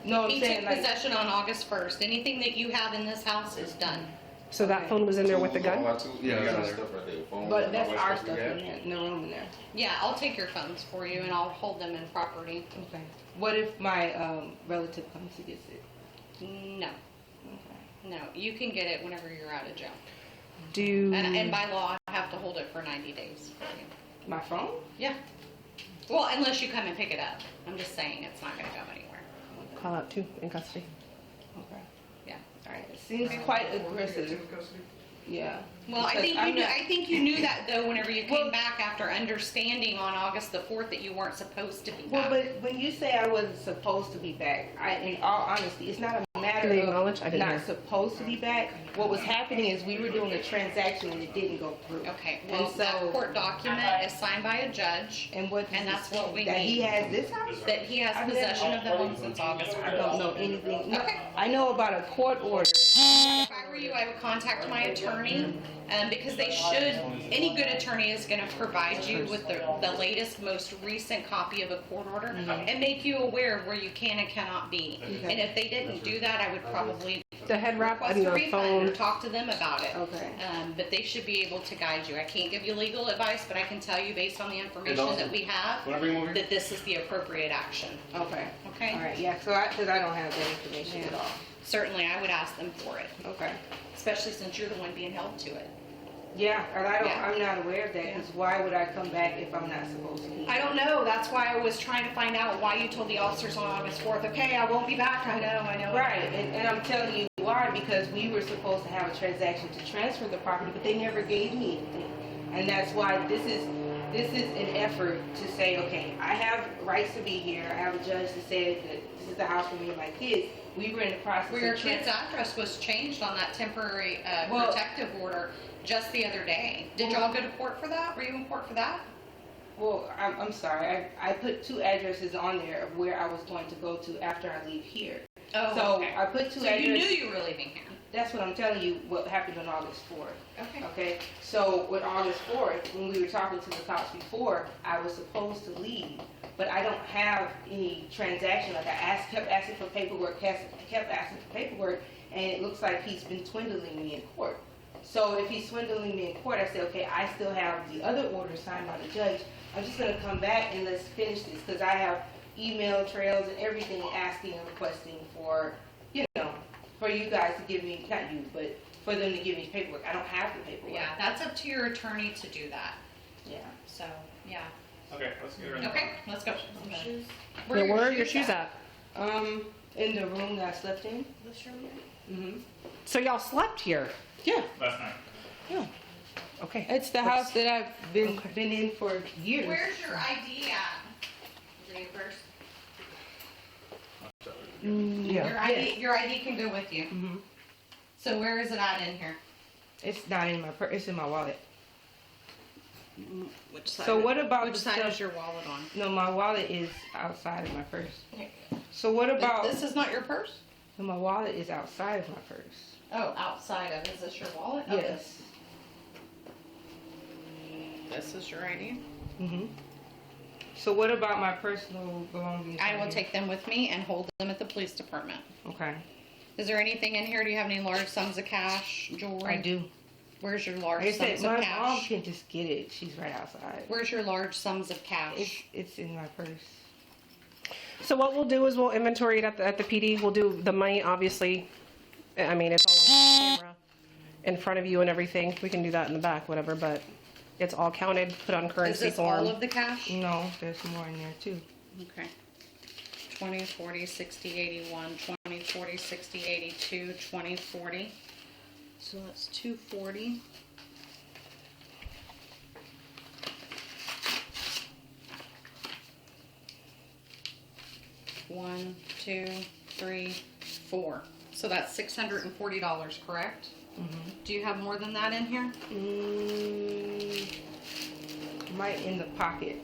No, I'm He saying took like, possession on August 1st. Anything that you have in this house is done. So that phone was in there with the gun? Yeah, I got stuff right there. Phone, but that's all that our we stuff got. in the room in there. Yeah, I'll take your phones for you and I'll hold them in property. Okay. What if my relative comes to get it? No, Okay. no, you can get it whenever you're out of jail. Do And by law, I have to hold it for 90 days for you. My phone? Yeah. Well, unless you come and pick it up. I'm just saying it's not going to go anywhere. call out two in custody? Okay. Yeah. All right. It seems quite aggressive. Yeah. Well, I Because think I'm you knew, not- I think you knew that though whenever you came Well- back after understanding on August the 4th that you weren't supposed to be Well, back. but when you say I wasn't supposed to be back, in all honesty, it's not a matter Can you of acknowledge? I didn't not hear. supposed to be back. What was happening is we were doing a transaction and it didn't go through. Okay, well, And that so, court document is signed by a judge and what? and that's what we That he need. has this house? That he has I've possession never- of the home since August I 1st. don't know anything. No, Okay. I know about a court order. If I were you, I would contact my attorney, because they should, any good attorney is gonna provide you with the latest, most recent copy of a court order and make you aware of where you can and cannot be. And if they didn't do that, I would probably The head wrap request and a the refund or phone. talk to them about it. Okay. But they should be able to guide you. I can't give you legal advice, but I can tell you based on the information that we have, that this is the appropriate action. Okay. Okay? All right, yeah, because I don't have that information at all. Certainly, I would ask them for it, Okay. especially since you're the one being held to it. Yeah, and I don't, Yeah. I'm not aware of that, because why would I come back if I'm not supposed to be? I don't know. That's why I was trying to find out why you told the officers on August 4th, okay, I won't be back. I know. Right, and I'm telling you why, because we were supposed to have a transaction to transfer the property, but they never gave me anything. And that's why this is an effort to say, okay, I have rights to be here. I have a judge that said that this is the house for me and my kids. We were in the process Well, your of kid's address was changed on that temporary Well- protective order just the other day. Did y'all go to court for that? Were you in court for that? Well, I'm sorry. I put 2 addresses on there of where I was going to go to after I leave here. Oh, So okay. I put 2 So addresses. you knew you were leaving here. That's what I'm telling you, what happened on August 4th. Okay. Okay, so with August 4th, when we were talking to the cops before, I was supposed to leave, but I don't have any transaction. Like kept asking for paperwork, kept asking for paperwork, and it looks like he's been swindling me in court. So if he's swindling me in court, I said, okay, I still have the other order signed by the judge. I'm just gonna come back and let's finish this, because I have email trails and everything asking and requesting for, for you guys to give me, not you, but for them to give me paperwork. I don't have the paperwork. Yeah, that's up to your attorney to do that. Yeah. So, yeah. Okay, let's get her in the Okay, let's go. Yeah, where are your shoes at? In the room that I slept in. Mm-hmm. So y'all slept here? Yeah. last night. Yeah. Okay. It's the house that I've been in for years. Where's your ID at? Read first. Yeah. Your ID can go with you. Mm-hmm. So where is it at in here? It's not in my purse. It's in my wallet. Which side? So what about Which the side stuff? is your wallet on? No, my wallet is outside of my purse. So what about? This is not your purse? No, my wallet is outside of my purse. Oh, outside of. Is this your wallet? Oh, Yes. This is your ID. Mm-hmm. So what about my personal belongings? I right will here? take them with me and hold them at the police department. Okay. Is there anything in here? Do you have any large sums of cash, jewelry? I do. Where's your large Like I said, sums of my mom cash? can just get it. She's right outside. Where's your large sums of cash? It's in my purse. So what we'll do is we'll inventory it at the PD. We'll do the money, obviously. I mean, it's all on camera in front of you and everything. We can do that in the back, whatever, but it's all counted, put on Is currency this form. all of the cash? No, there's more in there too. Okay. 20, 40, 60, 81, 20, 40, 60, 82, 20, 40. So that's 240. One, two, three, four. So that's $640, correct? Do you have more than that in here? Right in the pocket.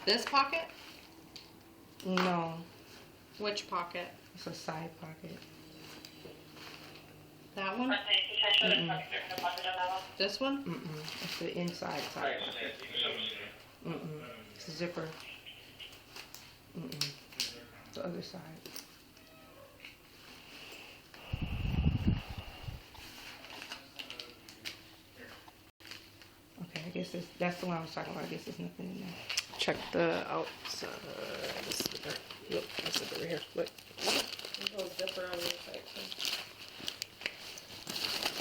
This pocket? No, Which pocket? it's a side pocket. That one? This one? Mm-mm. It's the inside side pocket. Mm-mm. It's a zipper. Mm-mm. The other side. Okay, I guess that's the one I was talking about. I guess there's nothing in there. Check the outside. This zipper. Yep, that's it over here. Look. There's no zipper on the inside too.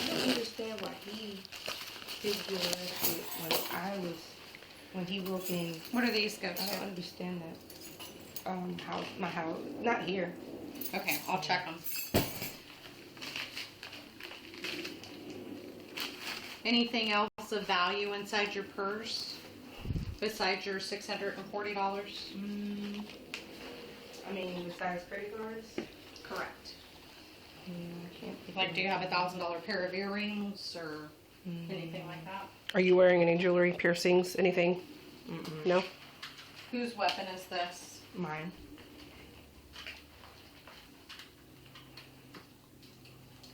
I don't understand why his doing that shit when he broke in. What are these go I don't to? understand that. My house, not here. Okay, I'll check them. Anything else of value inside your purse besides your $640? I mean, besides credit cards. Correct. Yeah, I can't think Like, of do you have a anything. $1,000 pair of earrings or anything like that? Are you wearing any jewelry, piercings, anything? No? Whose weapon is this? Mine.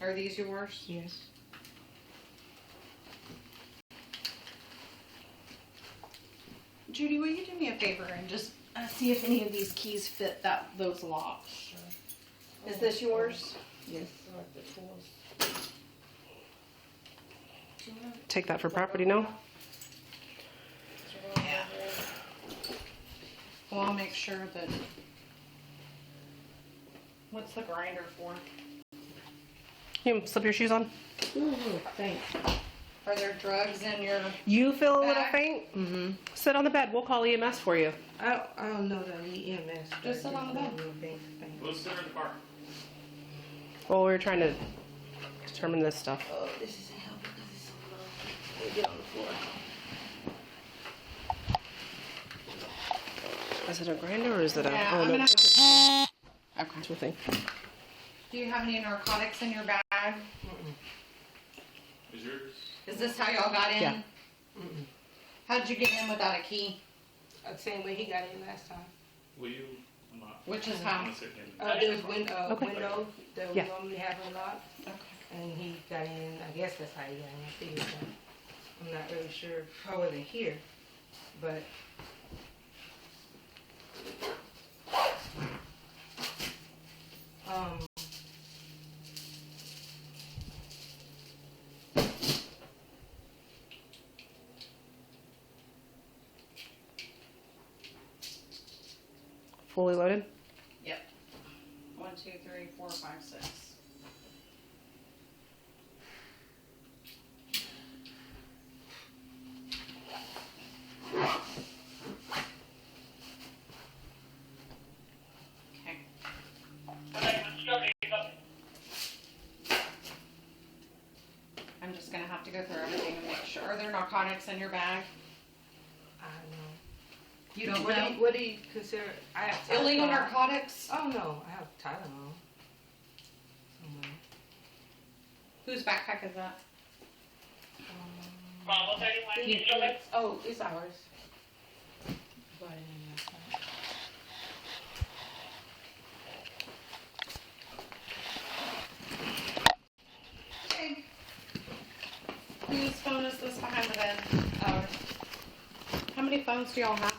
Are these yours? Yes. Judy, will you do me a favor and just see if any of these keys fit those locks? Is this yours? Yes. Take that for property, no? Yeah. Well, I'll make sure that. What's the grinder for? You slip your shoes on. Ooh, thanks. Are there drugs in your? You feel a little Back. faint? Mm-hmm. Sit on the bed. We'll call EMS for you. I don't know that I need EMS. Just sit on the bed. Thanks. Let's sit in the car. Well, we're trying to determine this stuff. Oh, this isn't helping because it's so low. Let me get on the floor. Is it a grinder or is it a? Yeah, oh I'm no. gonna It's have to. Okay. a tool thing. Do you have any narcotics in your bag? Is yours? Is this how y'all got in? Yeah. How'd you get in without a key? The same way he got in last time. Will you? I'm not. Which is I'm how? gonna sit here. There was Okay. window that we Yeah. normally have unlocked, Okay. and he got in. I guess that's how he got in. I figured that. I'm not really sure. I wasn't here, but. Fully loaded. Yep. 1, 2, 3, 4, 5, 6. Okay. I'm just gonna have to go through everything and make sure. Are there narcotics in your bag? I don't know. You don't What do know? you, what do you consider? I have Illegal Tylenol. narcotics? Oh no, I have Tylenol. Somewhere. Whose backpack is that? Oh, it's ours. Brought it in last night. Okay. Whose phone is this behind the bed? Ours. How many phones do y'all have?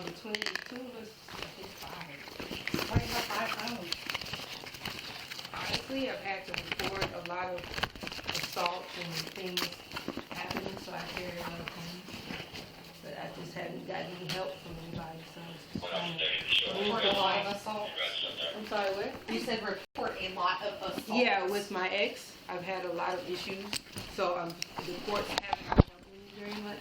Between the two of us, I think 5. Why do you have 5 phones? Honestly, I've had to record a lot of assaults and things happening, so I carry a lot of things. But I just haven't gotten any help from anybody, so it's just trying to Report a lot of assaults. I'm sorry, what? You said report a lot of assaults. Yeah, with my ex, I've had a lot of issues, so the courts haven't helped me very much.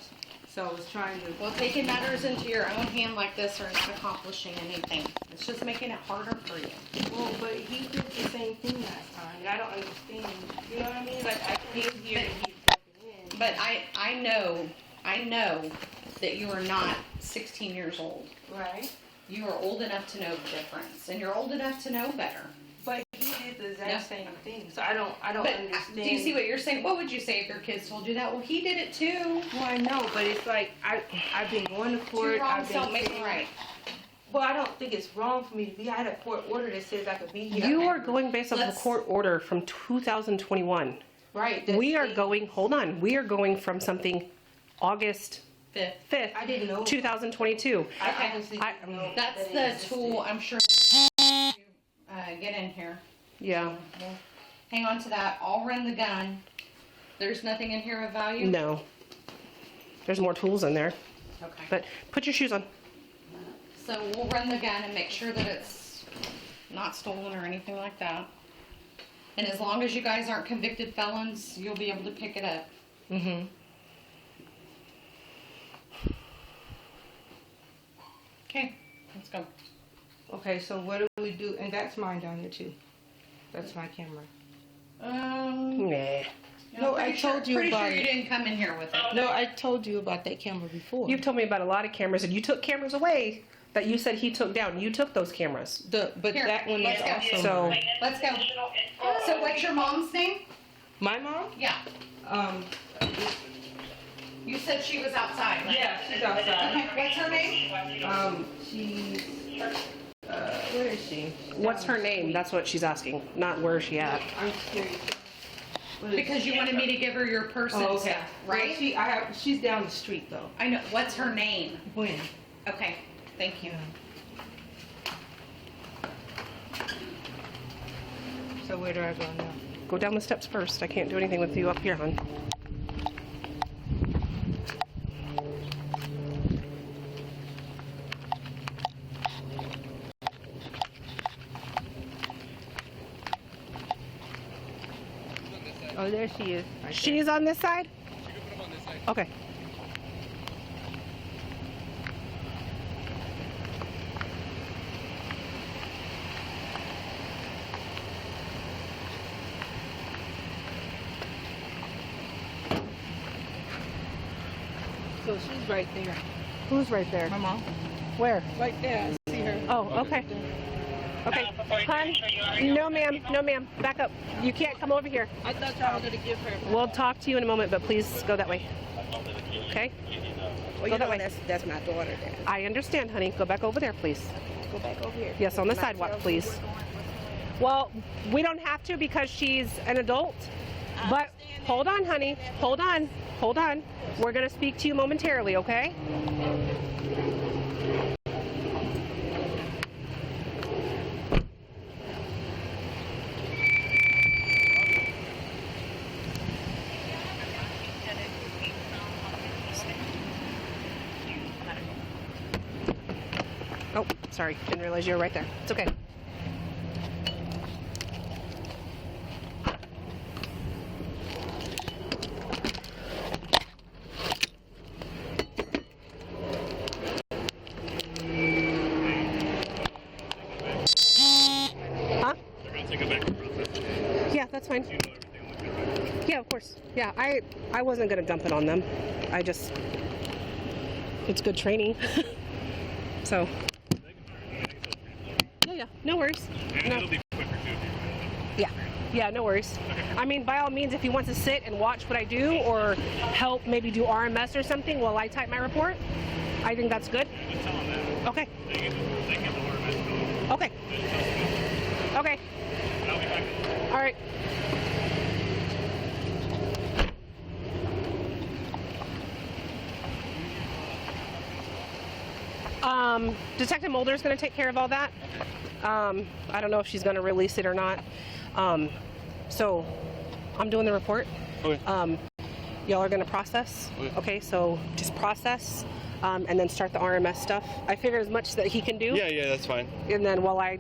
So I was trying to. Well, taking matters into your own hand like this are not accomplishing anything. It's just making it harder for you. Well, but he did the same thing last time, and I don't understand. You know what I mean? Like I came here and he broke in. But I know that you are not 16 years old. Right. You are old enough to know the difference, and you're old enough to know better. But he did the exact Yeah. same thing, so I don't But understand. do you see what you're saying? What would you say if your kids told you that? Well, he did it too. Well, I know, but it's like I've been going to court. Two wrongs I've been don't make saying- them right. Well, I don't think it's wrong for me to be. I had a court order that says I could be here. You are going based off of a Let's- court order from 2021. Right. We are going, hold on, we are going from something August Fifth. 5th, I didn't know. 2022. I honestly I- didn't know. That's that it the existed. tool I'm sure get in here. Yeah, We'll hang on to that. I'll run the gun. There's nothing in here of value? no. There's more tools in there, Okay. but put your shoes on. So we'll run the gun and make sure that it's not stolen or anything like that. And as long as you guys aren't convicted felons, you'll be able to pick it up. Mm-hmm. Okay, let's go. Okay, so what do we do? And that's mine down there too. That's my camera. Nah. No, I told you pretty about sure you it. didn't come in here with it. No, I told you about that camera before. You've told me about a lot of cameras, and you took cameras away that you said he took down. You took those cameras. But Here, that one is let's go. also So- mine. Let's go. So what's your mom's name? My mom? Yeah. Um, You said she was outside, right? yeah, she's outside. Okay, what's her name? She's where is she? What's her name? That's what she's asking, not where is she at. I'm curious. What is Because you wanted me to give her your purse and Oh, okay. stuff, right? Well, she's down the street though. I know. What's her name? When? Okay, thank you. So where do I go now? Go down the steps first. I can't do anything with you up here, hon. Oh, there she is. Right She's on this side? Okay. So she's right there. Who's right there? My mom. Where? Right there. I see her. Oh, okay. Okay. Hon? No, ma'am. No, ma'am. Back up. You can't come over here. I thought y'all wanted to give her. We'll talk to you in a moment, but please go that way. Okay? Well, Go you that know way. that's my daughter there. I understand, honey. Go back over there, please. Go back over here. Yes, on the Can I sidewalk, tell you please. what's going on? Well, we don't have to because she's an adult. But hold on, honey. Hold on. Hold on. We're going to speak to you momentarily, okay? Oh, sorry. Didn't realize you were right there. It's okay. Huh? They're gonna take it back to process. Yeah, that's fine. You know everything will get back. Yeah, of course. Yeah, I wasn't gonna dump it on them. I just, it's good training. So. Yeah, no worries. And No. it'll be quicker too if you Yeah, yeah, no worries. I mean, by all means, if he wants to sit and watch what I do or help maybe do RMS or something while I type my report, I think that's good. just tell them that. Okay, They get the RMS. okay, okay, And I'll be back. all right. Detective Mulder's going to take care of all that. I don't know if she's going to release it or not. So I'm doing the report. Okay. Y'all are going to process. Okay, so just process and then start the RMS stuff. I figure as much that he can do. Yeah, that's fine. And then while I'll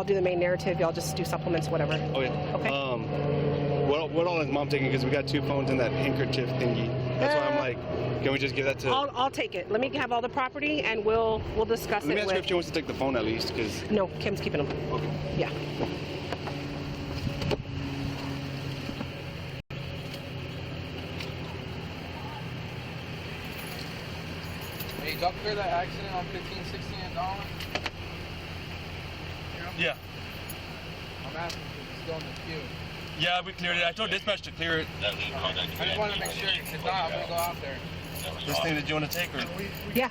do the main narrative. Y'all just do supplements, whatever. Okay. Okay. What all is mom taking? Because we got 2 phones and that handkerchief thingy. That's why I'm like, can we just give that to? I'll take it. Let me have all the property and we'll discuss Let me it ask her with. if she wants to take the phone at least, because. No, Kim's keeping them. Okay. Yeah. Hey, y'all clear that accident on 1516 at Dawn? Yeah. I'm asking because it's still in the queue. Yeah, we cleared it. I told dispatch to clear it. I just want to make sure. If not, I'm gonna go out there. This thing that you want to take, or Yeah.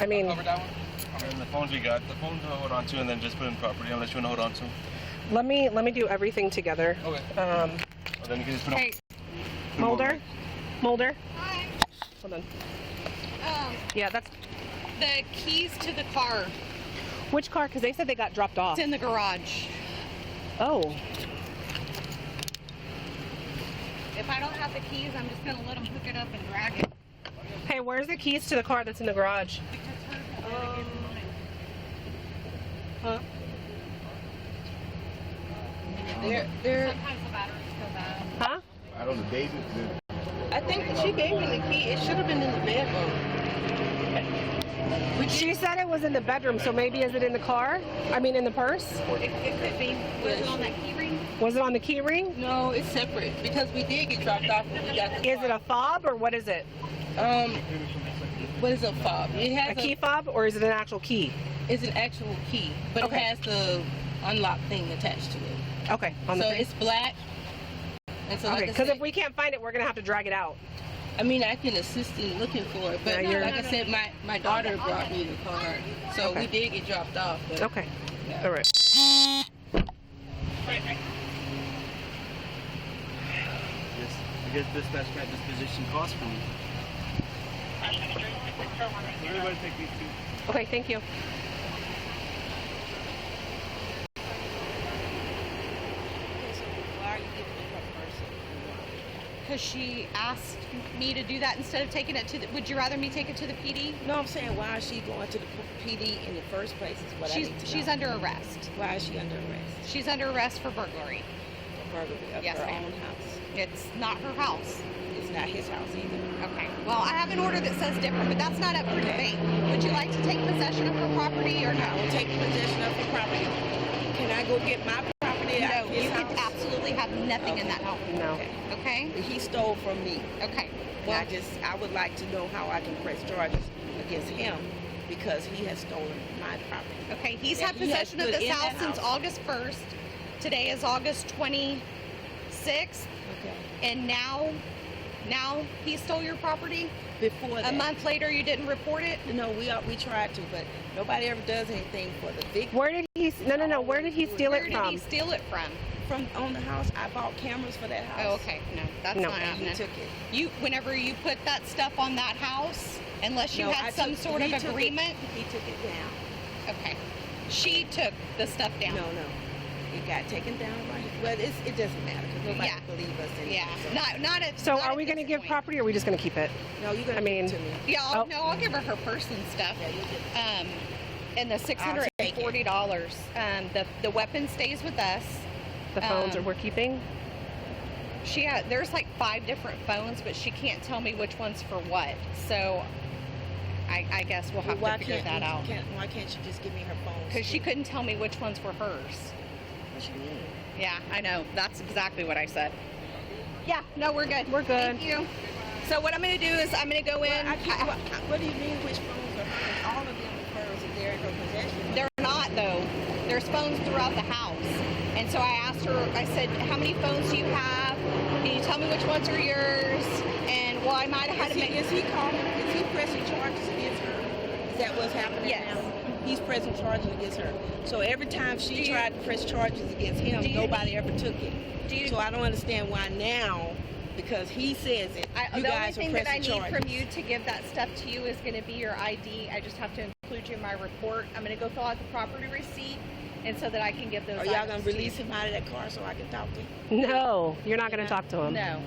I mean, Cover that one. and the phones we got. The phones we'll hold on to, and then just put in property unless you want to hold on to. let me do everything together. Okay. Um, Or then you can just put hey, them on. Mulder. Mulder. Hi. Hold on. Yeah, that's The keys to the car. which car? Because they said they got dropped off. It's in the garage. Oh. If I don't have the keys, I'm just gonna let them hook it up and drag it. Hey, where's the keys to the car that's in the garage? Huh? They're. Sometimes the batteries go bad. Huh? I don't know, Daisy. I think she gave me the key. It should have been in the bedroom. She said it was in the bedroom, so maybe is it in the car? I mean, in the purse? It could be. Was it on that key ring? Was it on the key ring? No, it's separate because we did get dropped off when we got the Is it a fob or what is it? What is a fob? It A has key fob or is it an actual key? It's an actual key, but Okay. it has the unlock thing attached to it. Okay. On the So thing. it's black. And so, Okay, like I because said, if we can't find it, we're gonna have to drag it out. I mean, I can assist in looking for it, but No, you're- like I said, my daughter brought me the car, so Okay. we did get dropped off. But Okay. Yeah. All right. I guess dispatch got disposition cost for me. Everybody take these 2. Okay. Thank you. Why are you giving me her person? Because she asked me to do that instead of taking it to the. Would you rather me take it to the PD? No, I'm saying why is she going to the PD in the first place? Is what I need to She's know. under arrest. Why is she under arrest? She's under arrest for burglary. For burglary of Yes, her ma'am. own house. It's not her house. It's not his house either. Okay. Well, I have an order that says different, but that's not up for debate. Would you like to take possession of her property or I no? will take possession of her property. Can I go get my property out No, of his you house? can absolutely have nothing in that home. No. Okay. Okay? He stole from me. Okay. Well, Well, I would like to know how I can press charges against him because he has stolen my property. okay, he's that had he has possession of put this in house that since house. August 1st. Today is August 26th. Okay. And now he stole your property? Before that. A month later, you didn't report it? No, we tried to, but nobody ever does anything for the victim. Where did he? No. Where did he steal Where it did from? he steal it from? From on the house, I bought cameras for that house. Oh, okay. No, that's No. not And he happening. took it. Whenever you put that stuff on that house, unless you No, had I some took- sort of he took it- agreement. He took it down. Okay. She took the stuff down. No. It got taken down by him. Well, it doesn't matter because nobody Yeah. believes us anymore. Yeah. Not at. So not are at we going to this give point. property, or are we just going to keep it? No, you're gonna I mean- give it to me. Yeah. Oh. No, I'll give her her purse and stuff. Yeah, you get it. And the $640. The weapon stays with us. The phones Um, we're keeping. There's like 5 different phones, but she can't tell me which one's for what. So I guess we'll have Well, to figure that out. Why can't you just give me her phone? Because she couldn't tell me which ones were hers. What you mean? Yeah, I know. That's exactly what I said. Yeah, no, we're good. We're good. Thank you. So what I'm going to do is I'm going to go in. What do you mean which phones are hers? All of them are hers and they're in her possession. They're not, though. There's phones throughout the house. And so I asked her, I said, how many phones do you have? Can you tell me which ones are yours? And, well, I might have had to make... Is he pressing charges against her? Is that what's happening Yes. now? He's pressing charges against her. So every time she tried to press charges against him, nobody ever took it. So I don't understand why now, because he says it, you the guys only are thing that I pressing need charges. from you to give that stuff to you is going to be your ID. I just have to include you in my report. I'm going to go fill out the property receipt, and so that I can give those Are y'all items gonna to you. release him out of that car so I can talk to him? No, you're not going to talk to him. No.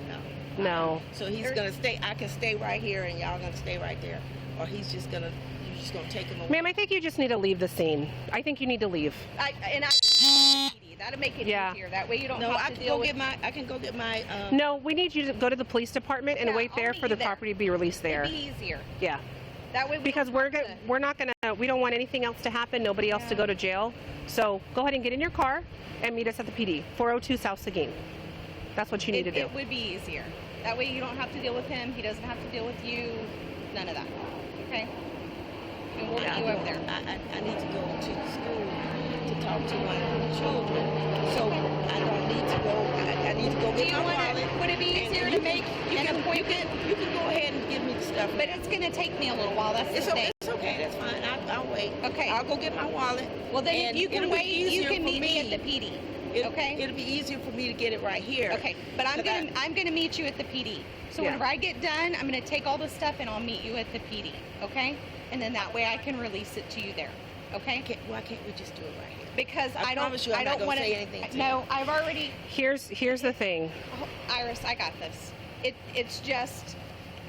No. So he's gonna stay. I can stay right here, and y'all gonna stay right there, or you're just gonna take him away. Ma'am, I think you just need to leave the scene. I think you need to leave. That'll make it Yeah. easier. That way you don't No, have I to can deal go with... get my. I can go get my. No, we need you to go to the police department and Yeah, wait I'll there meet for you the there. property to be released there. It'd be easier. Yeah. That way we Because don't we're have gonna, to- we're not gonna, we don't want anything else to happen. Nobody else to go to jail. So go ahead and get in your car and meet us at the PD, 402 South Seguin. That's what you need to do. It would be easier. That way you don't have to deal with him. He doesn't have to deal with you. None of that. Okay? And we'll meet you over there. I need to go to the school to talk to my children, so I don't need to go. I need to go Do get you my want wallet. to, would it be and easier you to make an appointment? You can go ahead and give me the stuff. But it's going to take me a little while. That's It's the okay. thing. It's okay. That's fine. I'll wait. Okay. I'll go get my wallet. Well, then and if you can it'll be wait, you easier can for meet me at the PD. Okay? It'll be easier for me to get it right here. Okay, but I'm gonna meet you at the PD. So Yeah. whenever I get done, I'm gonna take all the stuff and I'll meet you at the PD. Okay? And then that way I can release it to you there. Okay? Why can't we just do it right here? Because I promise you I'm I not don't gonna want say anything to No, you. I've already. Here's the thing. Oh, Iris, I got this. It's just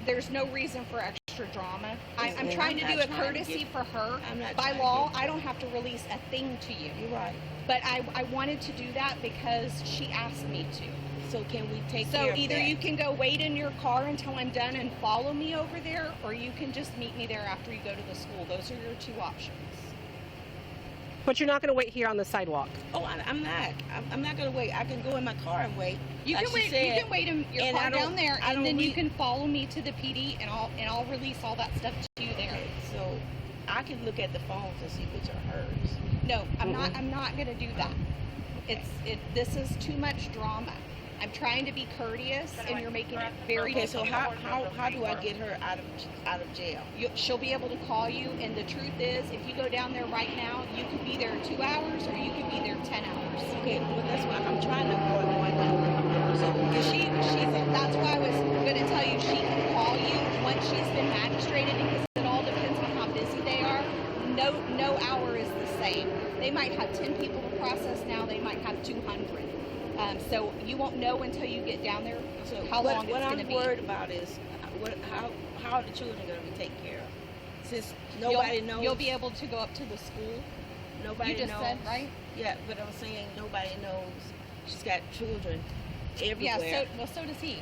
there's no reason for extra drama. I'm trying to do a courtesy for her. I'm not By trying to law, get- I don't have to release a thing to you. You're right. But I wanted to do that because she asked me to. So can we take So care of either that? you can go wait in your car until I'm done and follow me over there, or you can just meet me there after you go to the school. Those are your 2 options. But you're not going to wait here on the sidewalk. Oh, I'm not. I'm not gonna wait. I can go in my car and wait. You like can she wait. said. You can wait in your And car I don't- down there, I and don't then you read- can follow me to the PD, and I'll release all that stuff to you there. So I can look at the phones and see which are hers. No, I'm not gonna do that. This is too much drama. I'm trying to be courteous, and you're making it very Okay, so difficult. how do I get her out of jail? She'll be able to call you, and the truth is, if you go down there right now, you could be there 2 hours, or you could be there 10 hours. Okay, well that's why I'm trying to avoid going down. So That's why I was going to tell you she can call you once she's been magistrated, because it all depends on how busy they are. No hour is the same. They might have 10 people to process now. They might have 200. So you won't know until you get down there how long it's going to be. What I'm worried about is how are the children going to be taken care of? Since nobody knows. You'll be able to go up to the school. Nobody You just knows. said, right? Yeah, but I'm saying nobody knows She's got children everywhere. Yeah, so does he.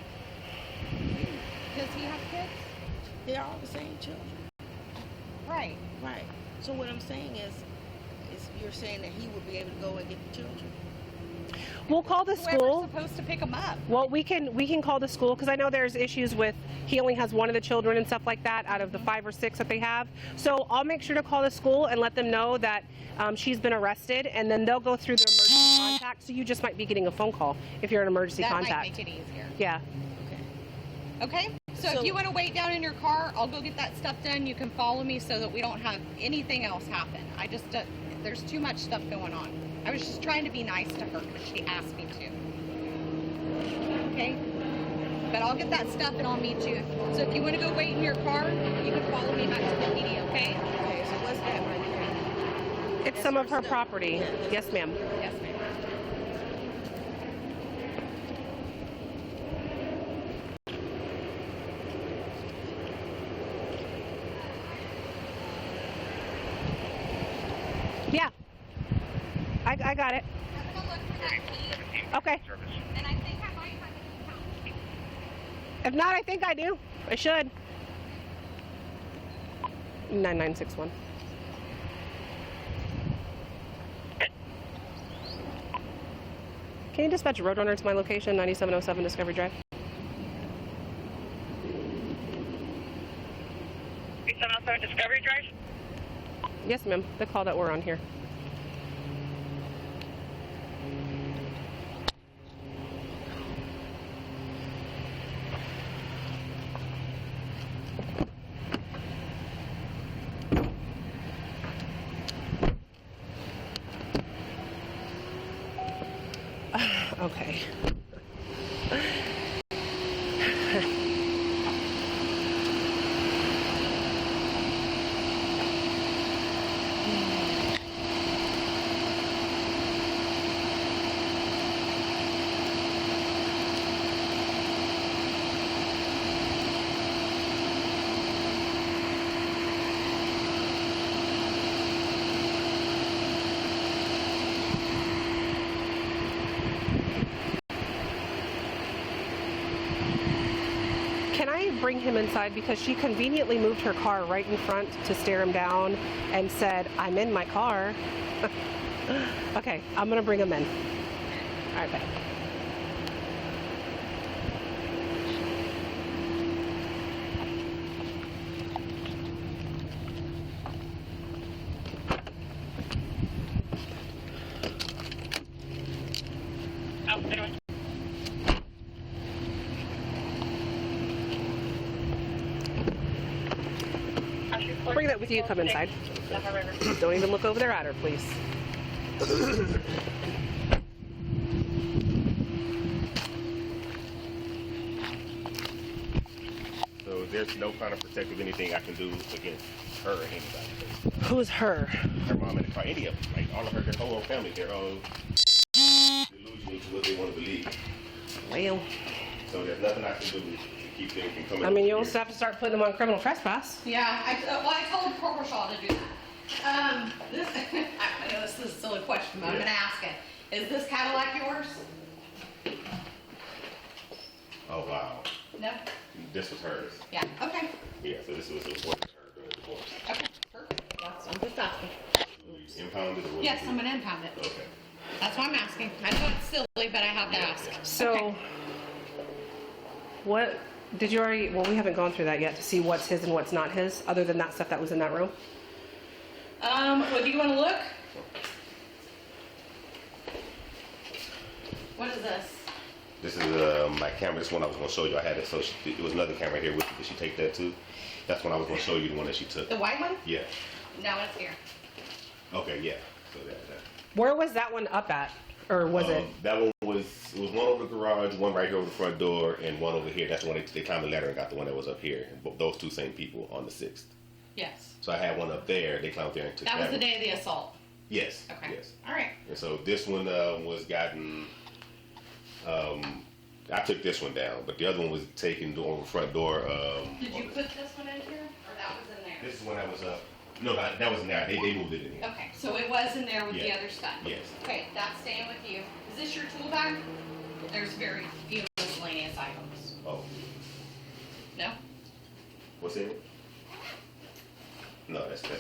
Does he have kids? They're all the same children. Right. Right. So what I'm saying is you're saying that he would be able to go and get the children. We'll call the school. Whoever's supposed to pick them up. Well, we can call the school because I know there's issues with he only has one of the children and stuff like that out of the 5 or 6 that they have. So I'll make sure to call the school and let them know that she's been arrested, and then they'll go through the emergency contact. So you just might be getting a phone call if you're an emergency That contact. might make it easier. Yeah. Okay? So if you want to wait down in your car, I'll go get that stuff done. You can follow me so that we don't have anything else happen. I just, there's too much stuff going on. I was just trying to be nice to her because she asked me to. Okay? But I'll get that stuff and I'll meet you. So if you want to go wait in your car, you can follow me back to the PD, okay? Okay, so what's that right there? It's some of her property. Yes, ma'am. Yes, ma'am. Yeah. I got it. Okay. And I think I might have it. If not, I think I do. I should. 9961. Can you dispatch a Roadrunner to my location, 9707 Discovery Drive? 9707 Discovery Drive? Yes, ma'am. The call that we're on here. Okay. Can I bring him inside because she conveniently moved her car right in front to stare him down and said, I'm in my car. Okay, I'm gonna bring him in. All right, bye. Oh, anyway. Bring that with you, come inside. Don't even look over there at her, please. So there's no kind of protective anything I can do against her or anybody. Who's her? Her mom and the car, any of them. Like all of her, their whole family, they're all delusional to what they want to believe. Well, So there's nothing I can do to keep them from coming I mean, over you here. also have to start putting them on criminal trespass. Yeah, I told Corporal Shaw to do that. This, I know this is a silly question, but I'm gonna ask it. Is this Cadillac yours? Oh, wow. No? This was hers. Yeah, okay. Yeah, so this was important to her during the divorce. Okay, perfect. I'm just asking. Impounded or what? Yes, I'm gonna impound it. Okay. That's why I'm asking. I know it's silly, but I have to ask. So, Okay. what did you already? Well, we haven't gone through that yet to see what's his and what's not his, other than that stuff that was in that room. Well, do you wanna look? What is this? This is my camera. This one I was going to show you. I had it, so it was another camera here with you. Did she take that too? That's one I was going to show you, the one that she took. The white one? Yeah. No, it's here. Okay, yeah. So that. Where was that one up at, or was it? That one was one over the garage, one right here over the front door, and one over here. That's the one they climbed the ladder and got the one that was up here. Those two same people on the 6th. Yes. So I had one up there. They climbed there and took That was the one. day of the assault. Yes. Okay. Yes. All right. And so this one was gotten. I took this one down, but the other one was taken over the front door. Did you put this one in here, or that was in there? This is one that was up. No, that was in there. They moved it in here. Okay, So it was in there with the Yeah. other stuff? Yes. Okay, that's staying with you. Is this your tool bag? There's very few miscellaneous items. Oh, No? what's in it? No, that's the gun.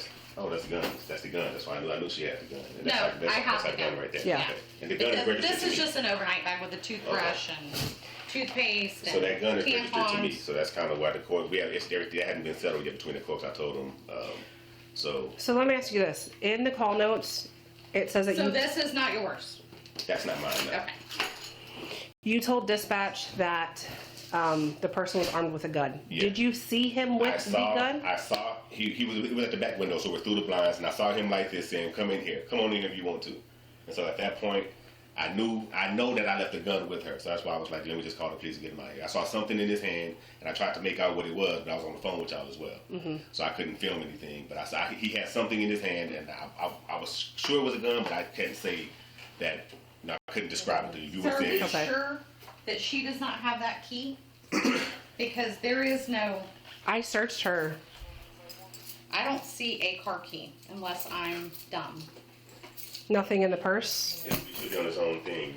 That's the gun. That's why I knew she had the gun. And No, that's I have her the gun gun. right there. Yeah. Okay. And the gun is registered This to is me. just an overnight bag with a toothbrush and toothpaste So that and gun is registered to me. tampons. So that's kind of why the court. It's everything that hadn't been settled yet between the courts. I told them. So So let me ask you this. In the call notes, it says that So this is not yours? that's not mine. No. Okay. you told dispatch that the person was armed with a gun. Yeah. Did you see him with the gun? I saw he was at the back window, so we're through the blinds, and I saw him like this saying, "Come in here, come on in if you want to." And so at that point, I know that I left the gun with her, so that's why I was like, "Let me just call the police and get him out of here." I saw something in his hand, and I tried to make out what it was, but I was on the phone with y'all as well, so I couldn't film anything. But I saw he had something in his hand, and I was sure it was a gun, but I couldn't say that. No, I couldn't describe it to you. You So were are we saying, sure that she does not have that key? Because there is no, I searched her. I don't see a car key unless I'm dumb. Nothing in the purse. yeah, he should be on his own thing.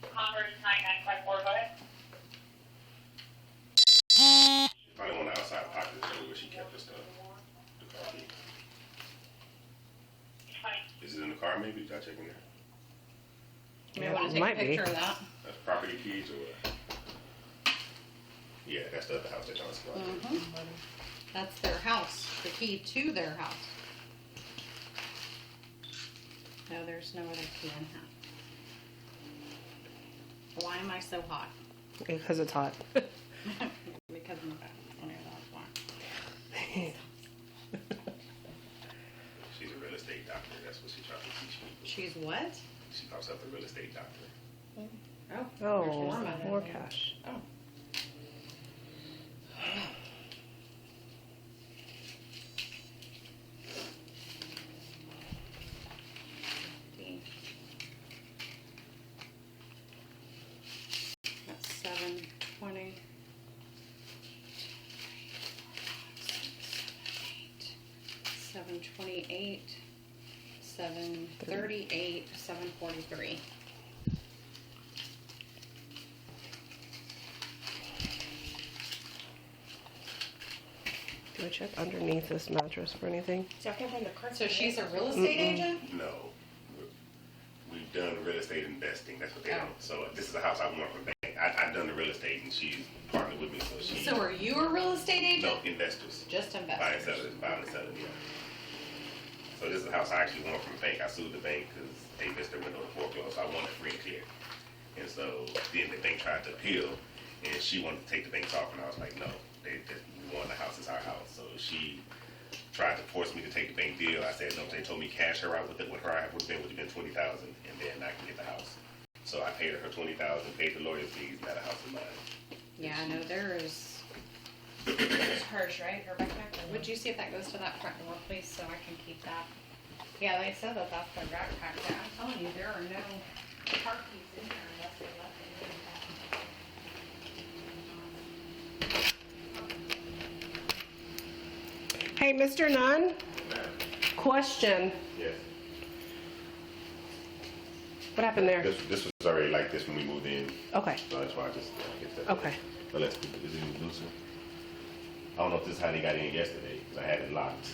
Converse 9954, go ahead. Probably on the outside pocket where she kept her stuff. The car key. Fine. Is it in the car? Maybe did I check in there? You may want to take a Might be. picture of that. That's property keys or? Yeah, that's the other house that y'all supplied. That's their house, the key to their house. No, there's no other key in here. Why am I so hot? Because it's hot. Because of my back. Okay, that's why. She's a real estate doctor. That's what she tries to teach me. She's what? She calls herself a real estate doctor. Oh, there's Oh, more money. more cash. Oh. That's 720. 728, 738, 743. Do I check underneath this mattress for anything? So she's a real estate agent? No. We've done real estate investing. That's what they Oh. do. So this is a house I want from bank. I've done the real estate and she's partnered with me. So she. So are you a real estate agent? No, investors. Just Buy and investors. sell it. Buy and sell it, yeah. So this is a house I actually want from the bank. I sued the bank because they missed their window to foreclose. So I wanted free and clear. And so then the bank tried to appeal and she wanted to take the bank's off and I was like, no, we want the house, it's our house. So she tried to force me to take the bank deal. I said no. They told me cash her out with her. I would have been $20,000 and then I can get the house. So I paid her $20,000, paid the lawyer fees, and got a house of mine. Yeah, I know there is. It's hers, right? Her backpack? Would you see if that goes to that front door, please, so I can keep that? Yeah, they said that that's their backpack. Yeah, I'm telling you, there are no car keys in there unless they left them in the back. Hey, Mr. Nunn, question. Yes. What happened there? This was already like this when we moved in. Okay. So that's why I just get that. Okay. But is it any looser? I don't know if this is how they got in yesterday because I had it locked.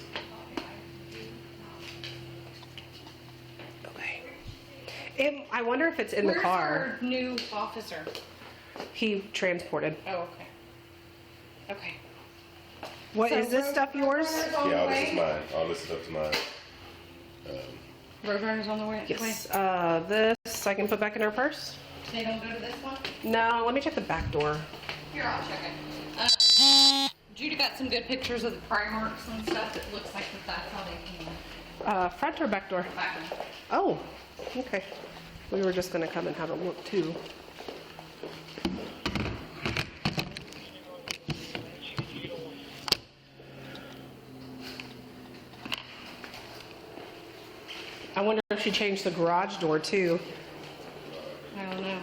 Okay. I wonder if it's in the Where's car. our new officer? He transported. Oh, okay. Okay. What So is this road- stuff yours? Roadrunner's on Yeah, all the this is way? mine. All this is up to mine. Roadrunner's on the way? Yes. This I can put back in her purse. They don't go to this one? No, let me check the back door. Here, I'll check it. Judy got some good pictures of the pry marks and stuff. It looks like that's how they came Front or back door? back. Oh, okay. We were just gonna come and have a look too. I wonder if she changed the garage door too. I don't know.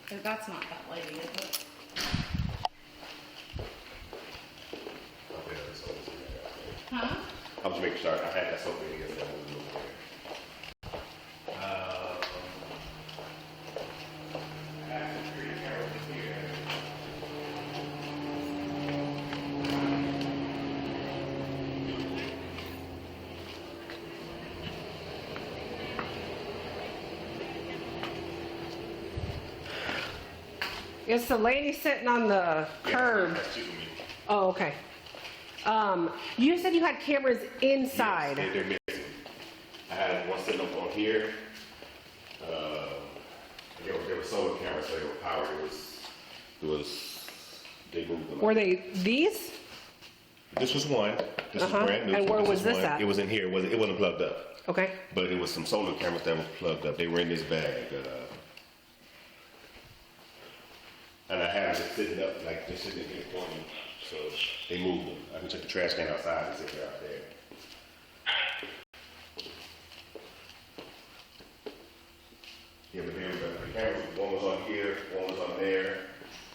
That's not that lady, is it? Okay, that's all it's in there. Huh? I was making sure I had that sofa in here. It's the lady sitting on the curb. Oh, okay. You said you had cameras inside. Yes, they're missing. I had one sitting up on here. There were solar cameras, so they were powered. They moved them. Were they these? This was one. This was brand new. And where was this one. at? It was in here. It wasn't plugged up. Okay. But it was some solar cameras that were plugged up. They were in this bag. And I had them sitting up, like just sitting here for me. So they moved them. I can check the trash can outside and sit there out there. Yeah, but the cameras, one was on here, one was on there.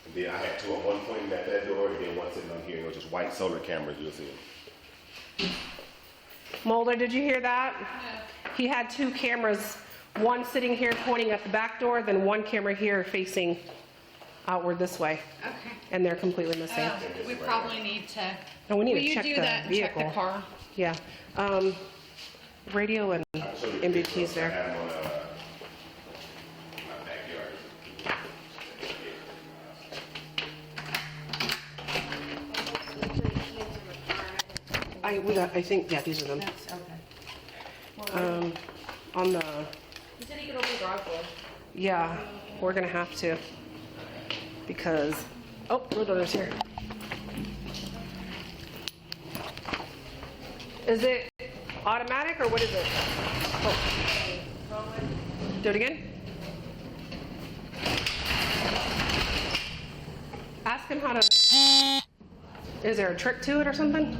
And then I had two on one pointing at that door, and then one sitting on here. And it was just white solar cameras you'll see. Mulder, did you hear that? No. He had two cameras, one sitting here pointing at the back door, then one camera here facing outward this way. Okay. And they're completely missing. We probably need to. No, we need Will to you check do the that and check vehicle. the car? Yeah. Radio and MVP's I there. had them on my backyard. I think, yeah, these are them. On the, You said he could open the garage door. yeah, we're gonna have to. Because, oh, road owner's here. Is it automatic or what is it? Oh. Do it again. Ask him how to, is there a trick to it or something?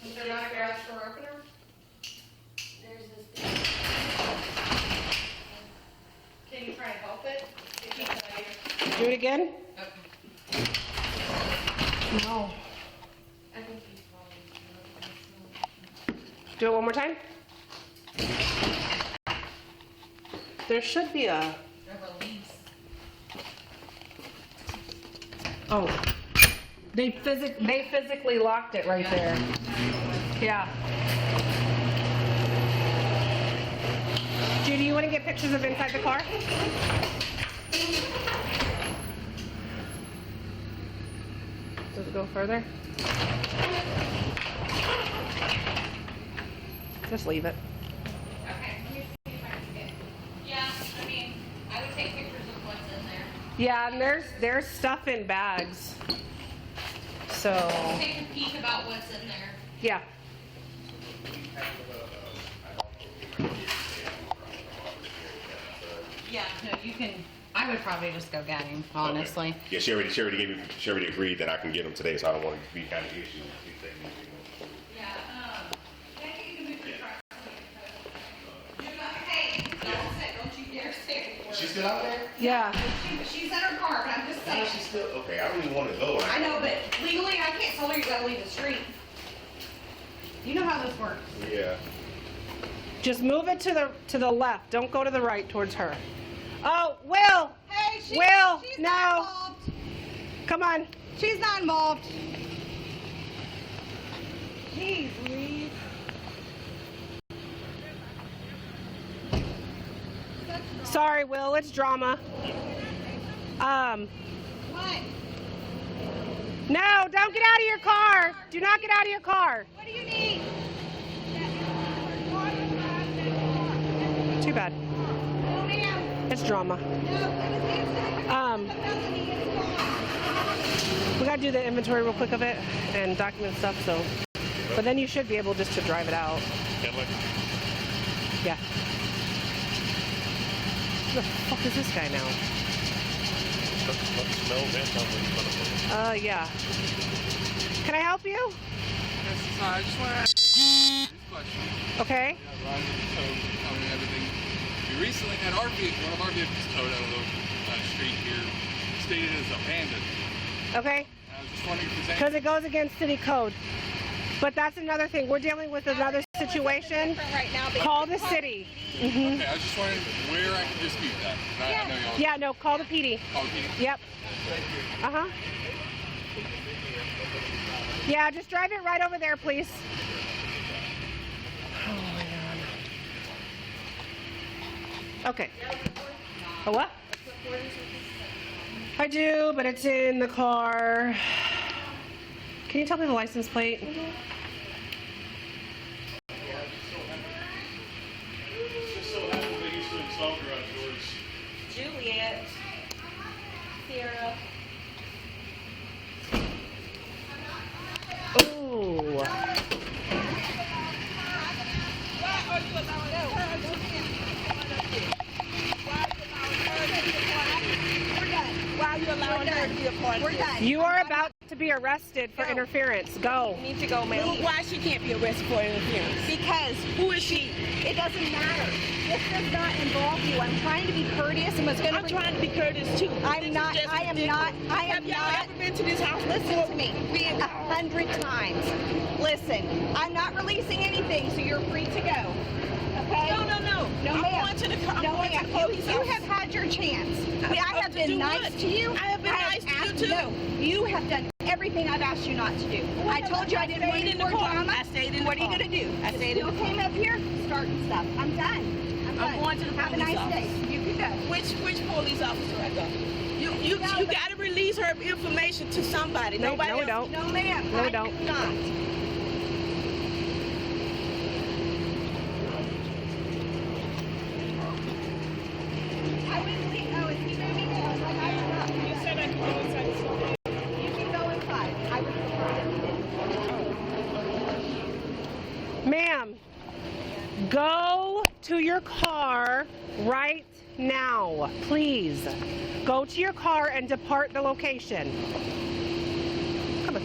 Is there not a garage door opener? Can you try and help it? If you can. Do it again? Okay. No. Do it one more time. There should be a, A release. oh, they physically locked it right there. Yeah. Judy, you want to get pictures of inside the car? Does it go further? Just leave it. Okay, let me see if I can get. Yeah, I mean, I would take pictures of what's in there. Yeah, and there's stuff in bags. So, Take a peek about what's in there. yeah. Yeah, no, you can. I would probably just go get him, honestly. Okay. Yeah, she already agreed that I can get them today, so I don't want to be kind of issue. Yeah, can I get you to move your truck? Hey, don't you dare stay. Is she still out there? Yeah. She's in her car, but I'm just saying. She's still okay. I don't even want to go. I know, but legally, I can't tell her you gotta leave the street. You know how this works. Yeah. Just move it to the left. Don't go to the right towards her. Oh, Will. Hey, Will, she's no. not involved. Come on. She's not involved. Please leave. Sorry, Will. It's drama. What? No, don't get out of your car. Do not get out of your car. What do you need? Too bad. No, ma'am. It's drama. No, I just need to Um, something else and he gets gone. We gotta do the inventory real quick of it and document stuff, so. But then you should be able just to drive it out. Yeah. Who the fuck is this guy now? Yeah. Can I help you? Yes, I just want to ask this question. Okay. Yeah, Ron, so, everything. We recently had one of our vehicles towed out of the street here, stated as abandoned. Okay. I was just wondering if there's any... Because it goes against city code. But that's another thing. We're dealing with another situation. Right now, Call the city. Okay, I was just wondering where I can dispute that. I know y'all... Yeah, no, call the PD. Call the PD? Yep. Uh-huh. Yeah, just drive it right over there, please. Oh, my God. Okay. A what? I do, but it's in the car. Can you tell me the license plate? Juliet. Sierra. Ooh. You are about to be arrested for interference. Go. You need to go, ma'am. Why she can't be arrested for interference? Because who is she? It doesn't matter. This does not involve you. I'm trying to be courteous and was going to. I'm trying to be courteous too. I am not. Have y'all ever been to this house? Listen to me. 100 times. Listen, I'm not releasing anything, so you're free to go. Okay? No, I'm ma'am. going to the No, ma'am. You have had your chance. I have been nice to you. I have been nice to you too. No, you have done everything I've asked you not to do. I told you I didn't want any more drama. I stayed in the car. What are you going to do? I stayed in the car. You came up here starting stuff. I'm done. I'm going to the Have a police nice office. day. You can go. Which police officer I go? You got to release her information to somebody. No, Nobody no, we else. don't. No, ma'am. No, we I don't. do not. I wouldn't leave. Oh, is he moving? You said I could go inside the store. You can go inside. I would prefer that. Ma'am, go to your car right now. Please. Go to your car and depart the location. Come on.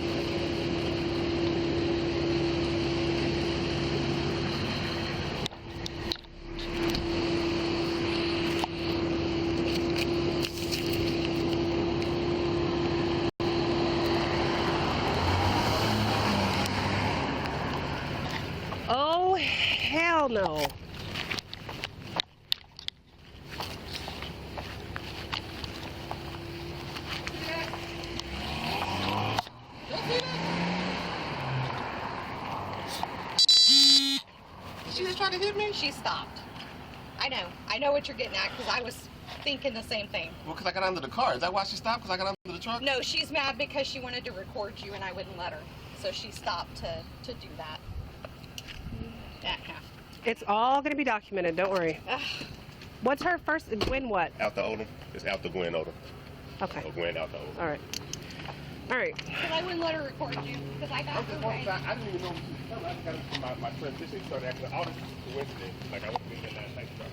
Oh, hell no. She was trying to hit me? She stopped. I know. I know what you're getting at because I was thinking the same thing. Well, because I got under the car. Is that why she stopped? Because I got under the truck? No, she's mad because she wanted to record you and I wouldn't let her. So she stopped to do that. Yeah. It's all going to be documented. Don't worry. What's her first? Gwen what? Out the Odom. It's out the Gwen Odom. Okay. Or Gwen out the Odom. All right. All right. Because I wouldn't let her record you because I got her way. I didn't even know what I got it from my transition started acting all this coincidence. Like I wasn't in that night truck.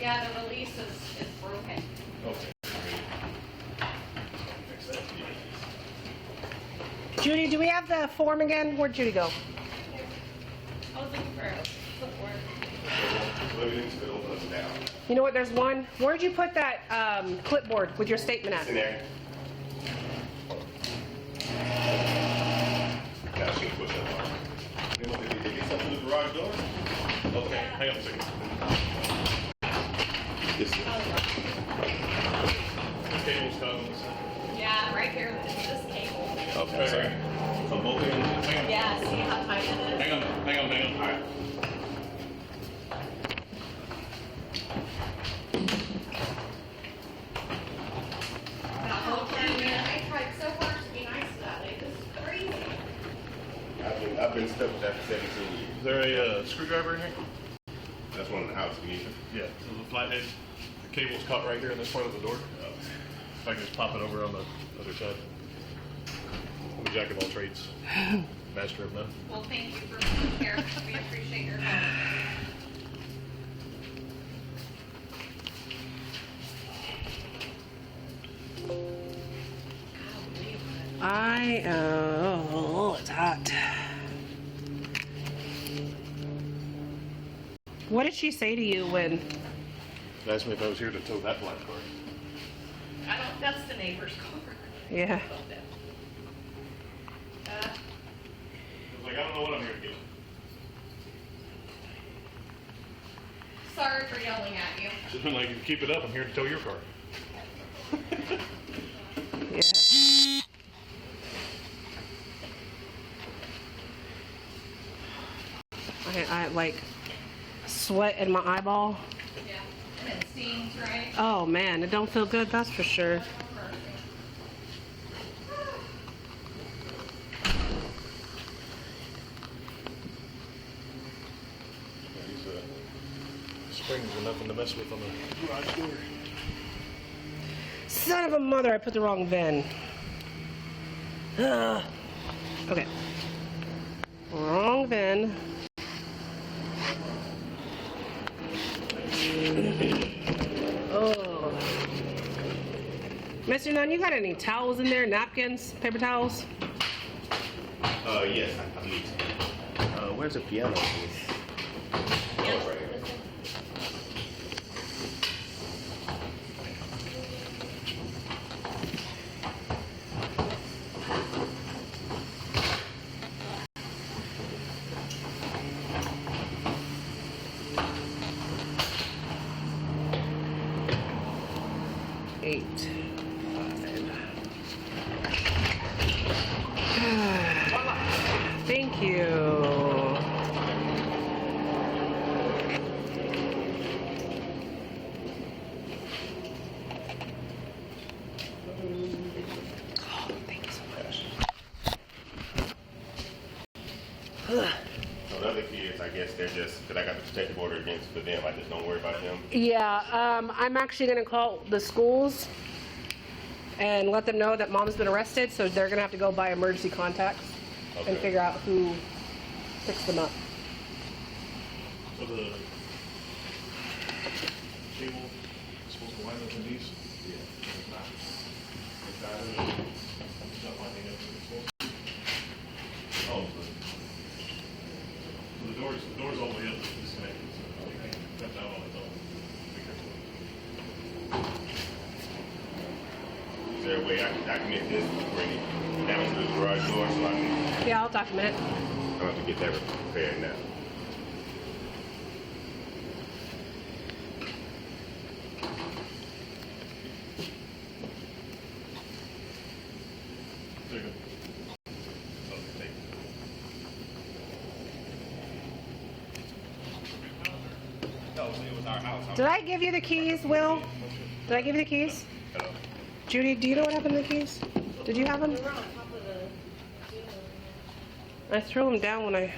Yeah, the release is broken. Judy, do we have the form again? Where'd Judy go? I was looking for support. You know what? There's one. Where'd you put that clipboard with your statement at? In there. Now she can push that one. Did they get something to the garage door? Okay, hang on a second. This is Cable's coming. Yeah, right here, this cable. okay. Sorry. So both ends. Hang on. Yeah, see how tight it is? Hang on. All right. I tried so hard to be nice to that lady. This is crazy. I've been stuck with that for 17 years. Is there a screwdriver in here? That's one in the house. We need it. Yeah. So the flathead. The cable's caught right here in this part of the door. If I can just pop it over on the other side. I'm a jack of all trades. Master of none. Well, thank you for being here. We appreciate your help. It's hot. What did she say to you when? She asked me if I was here to tow that black car. I don't, that's the neighbor's car. Yeah. I was like, I don't know what I'm here to get. Sorry for yelling at you. She's been like, if you keep it up, I'm here to tow your car. Yeah. I like sweat in my eyeball. Yeah. And it stings, right? Oh man, it don't feel good, that's for sure. These springs are nothing to mess with on the garage door. Son of a mother, I put the wrong VIN. Ugh. Okay. Wrong VIN. Oh. Mr. Nunn, you got any towels in there? Napkins? Paper towels? Yes, I believe so. Where's the piano? Oh, right here. Thank you. Oh, thank you so much. So the other kids, I guess they're just, because I got the protective order against for them, I just don't worry about them. Yeah, I'm actually going to call the schools and let them know that mom's been arrested, so they're going to have to go by emergency contacts and figure out who picks them up. So the cable is supposed to line up in these? Yeah. It's not. It's not lining up in this one. Oh. So the door's all the way up to disconnected, so I think that's out on its own. Is there a way I can document this, bring it down to the garage door so I can, Yeah, I'll document it. I'll have to get that repaired now. There you go. Okay, thank you. No, it was our house. Did I give you the keys, Will? Did I give you the keys? Hello? Judy, do you know what happened to the keys? Did you have them? I threw them down when I...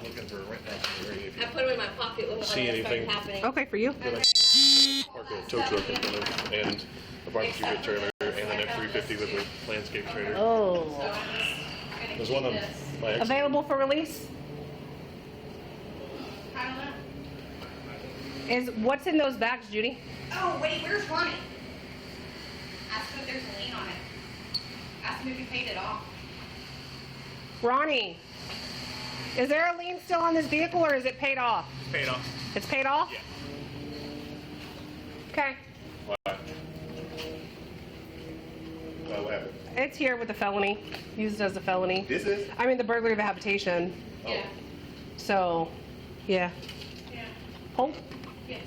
Looking for right next to the area. If you I put them in my pocket when see anything, happening. Okay, for you. park a tow truck in front of, and a barbecue pit trailer, and an F-350 with a landscape trailer. Oh. There's one of my ex. Available for release? I don't know. What's in those bags, Judy? Oh, wait, where's Ronnie? Ask him if there's a lien on it. Ask him if he paid it off. Ronnie, is there a lien still on this vehicle or is it paid off? It's paid off. It's paid off? Yeah. Okay. What happened? It's here with the felony. Used as a felony. This is? I mean, the burglary of a habitation. Yeah. So, yeah. Yeah. Hold. Yes.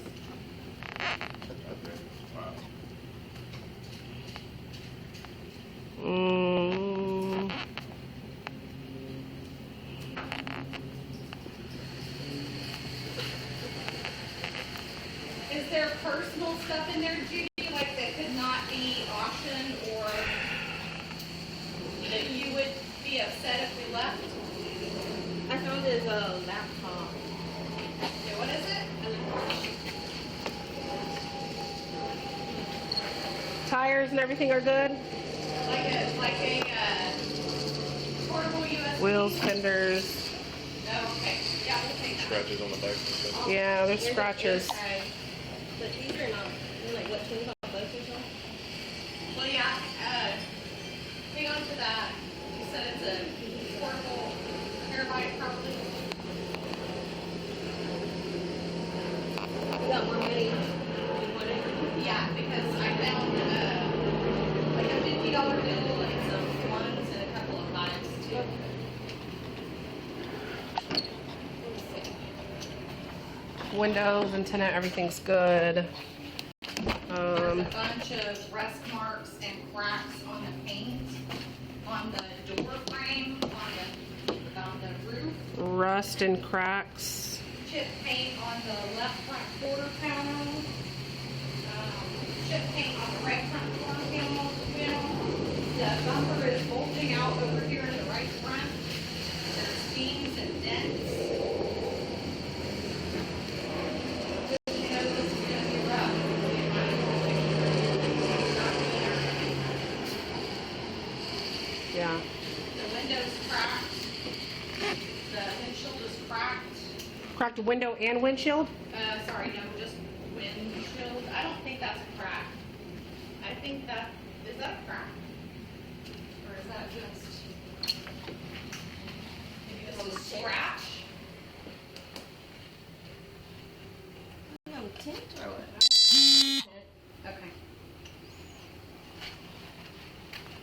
Mm. Is there personal stuff in there, Judy, like that could not be auctioned or that you would be upset if we left? I found his laptop. Yeah, what is it? Tires and everything are good. Like a portable USB. Wheels, fenders. Oh, okay. Yeah, we'll take that. Scratches on the back and stuff. Yeah, there's scratches. But these are not, like, what, 25 bucks or something? Well, yeah, hang on to that. You said it's a portable terabyte probably. We got more money. You want it? Yeah, because I found like a $50 bill and some ones and a couple of fives too. Windows, antenna, everything's good. There's a bunch of rust marks and cracks on the paint, on the door frame, on the roof, Rust and cracks. chip paint on the left front quarter panel, chip paint on the right front quarter panel. The bumper is bulging out over here in the right front. There's seams and dents. Just, you know, this is gonna be rough. Yeah. The window's cracked. The windshield is cracked. Cracked window and windshield? Sorry, no, just windshield. I don't think that's a crack. I think that, is that a crack? Or is that just, maybe this is a scratch? No, tint throw it. Okay.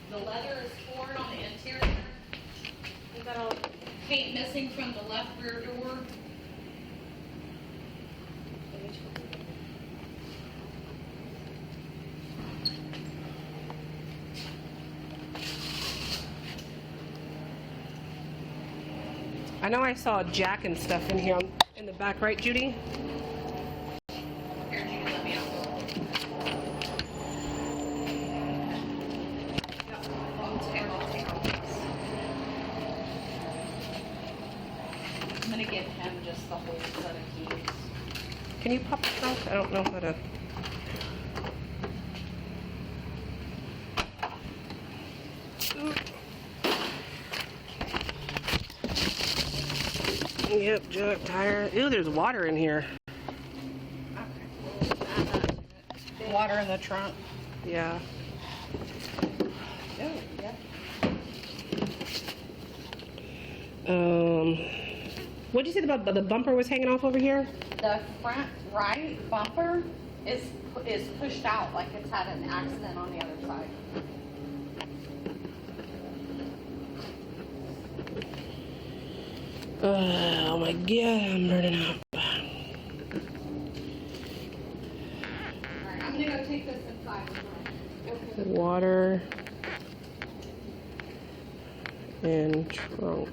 The leather is torn on the interior. We've got all paint missing from the left rear door. I know I saw a jack and stuff in here in the back, right, Judy? Here, Judy, let me out. I'll take all these. I'm gonna give him just the whole set of keys. Can you pop the trunk? I don't know how to. Yep, jack, tire. Ew, there's water in here. Water in the trunk. Yeah. Oh, yeah. What did you say about the bumper was hanging off over here? The front right bumper is pushed out like it's had an accident on the other side. Oh my god, I'm burning up. Alright, I'm gonna go take this inside. Okay. Water and trunk.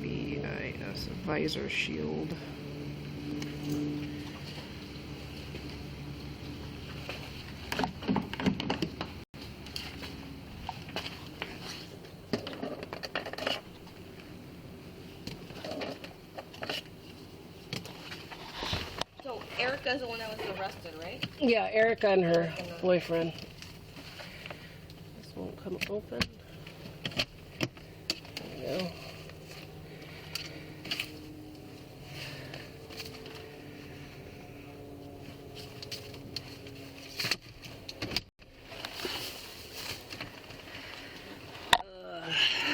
BIS visor shield. So Erica's the one that was arrested, right? Yeah, Erica and her boyfriend. This won't come open. There we go.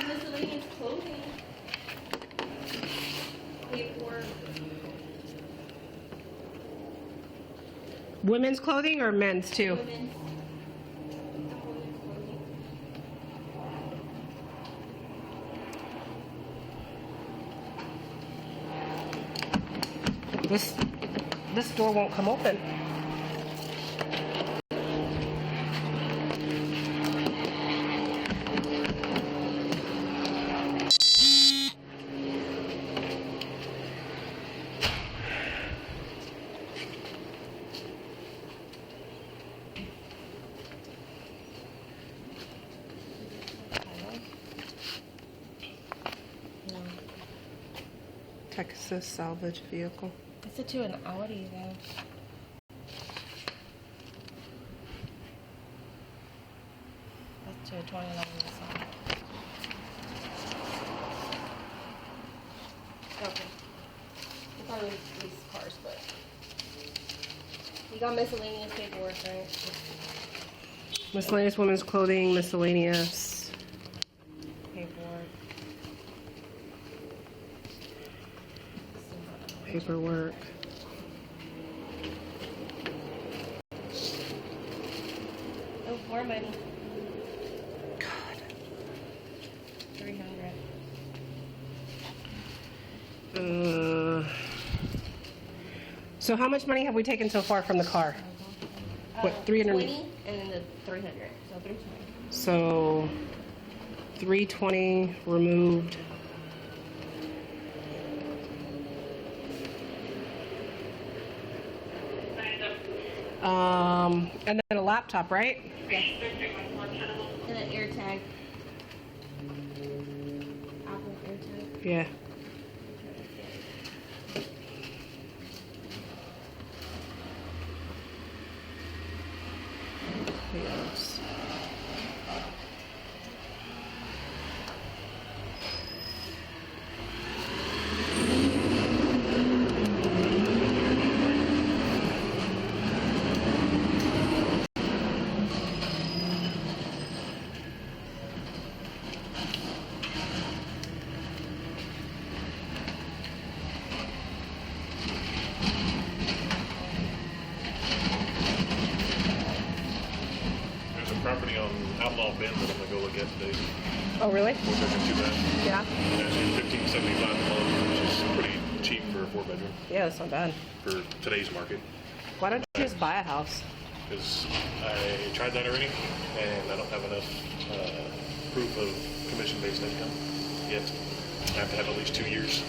Miscellaneous clothing. Paperwork. Women's clothing or men's too? Women. This door won't come open. Texas salvage vehicle. It's to an Audi though. That's to a 2011 Nissan. Okay. I thought it was these cars, but you got miscellaneous paperwork, right? Miscellaneous women's clothing, miscellaneous Paperwork. paperwork. Oh, more money. God. 300. So how much money have we taken so far from the car? What, 300? 20 and then the 300. So 320. So 320 removed. And then a laptop, right? Yes. And an air tag. Apple air tag. Yeah. Yes. There's a property on Outlaw Bend that I'm gonna go look at today. Oh, really? 4 bedroom, 2 bath. Yeah. And actually 1575 a month, which is pretty cheap for a 4 bedroom Yeah, that's not bad. for today's market. Why don't you just buy a house? Because I tried that already, and I don't have enough proof of commission-based income yet. I have to have at least 2 years.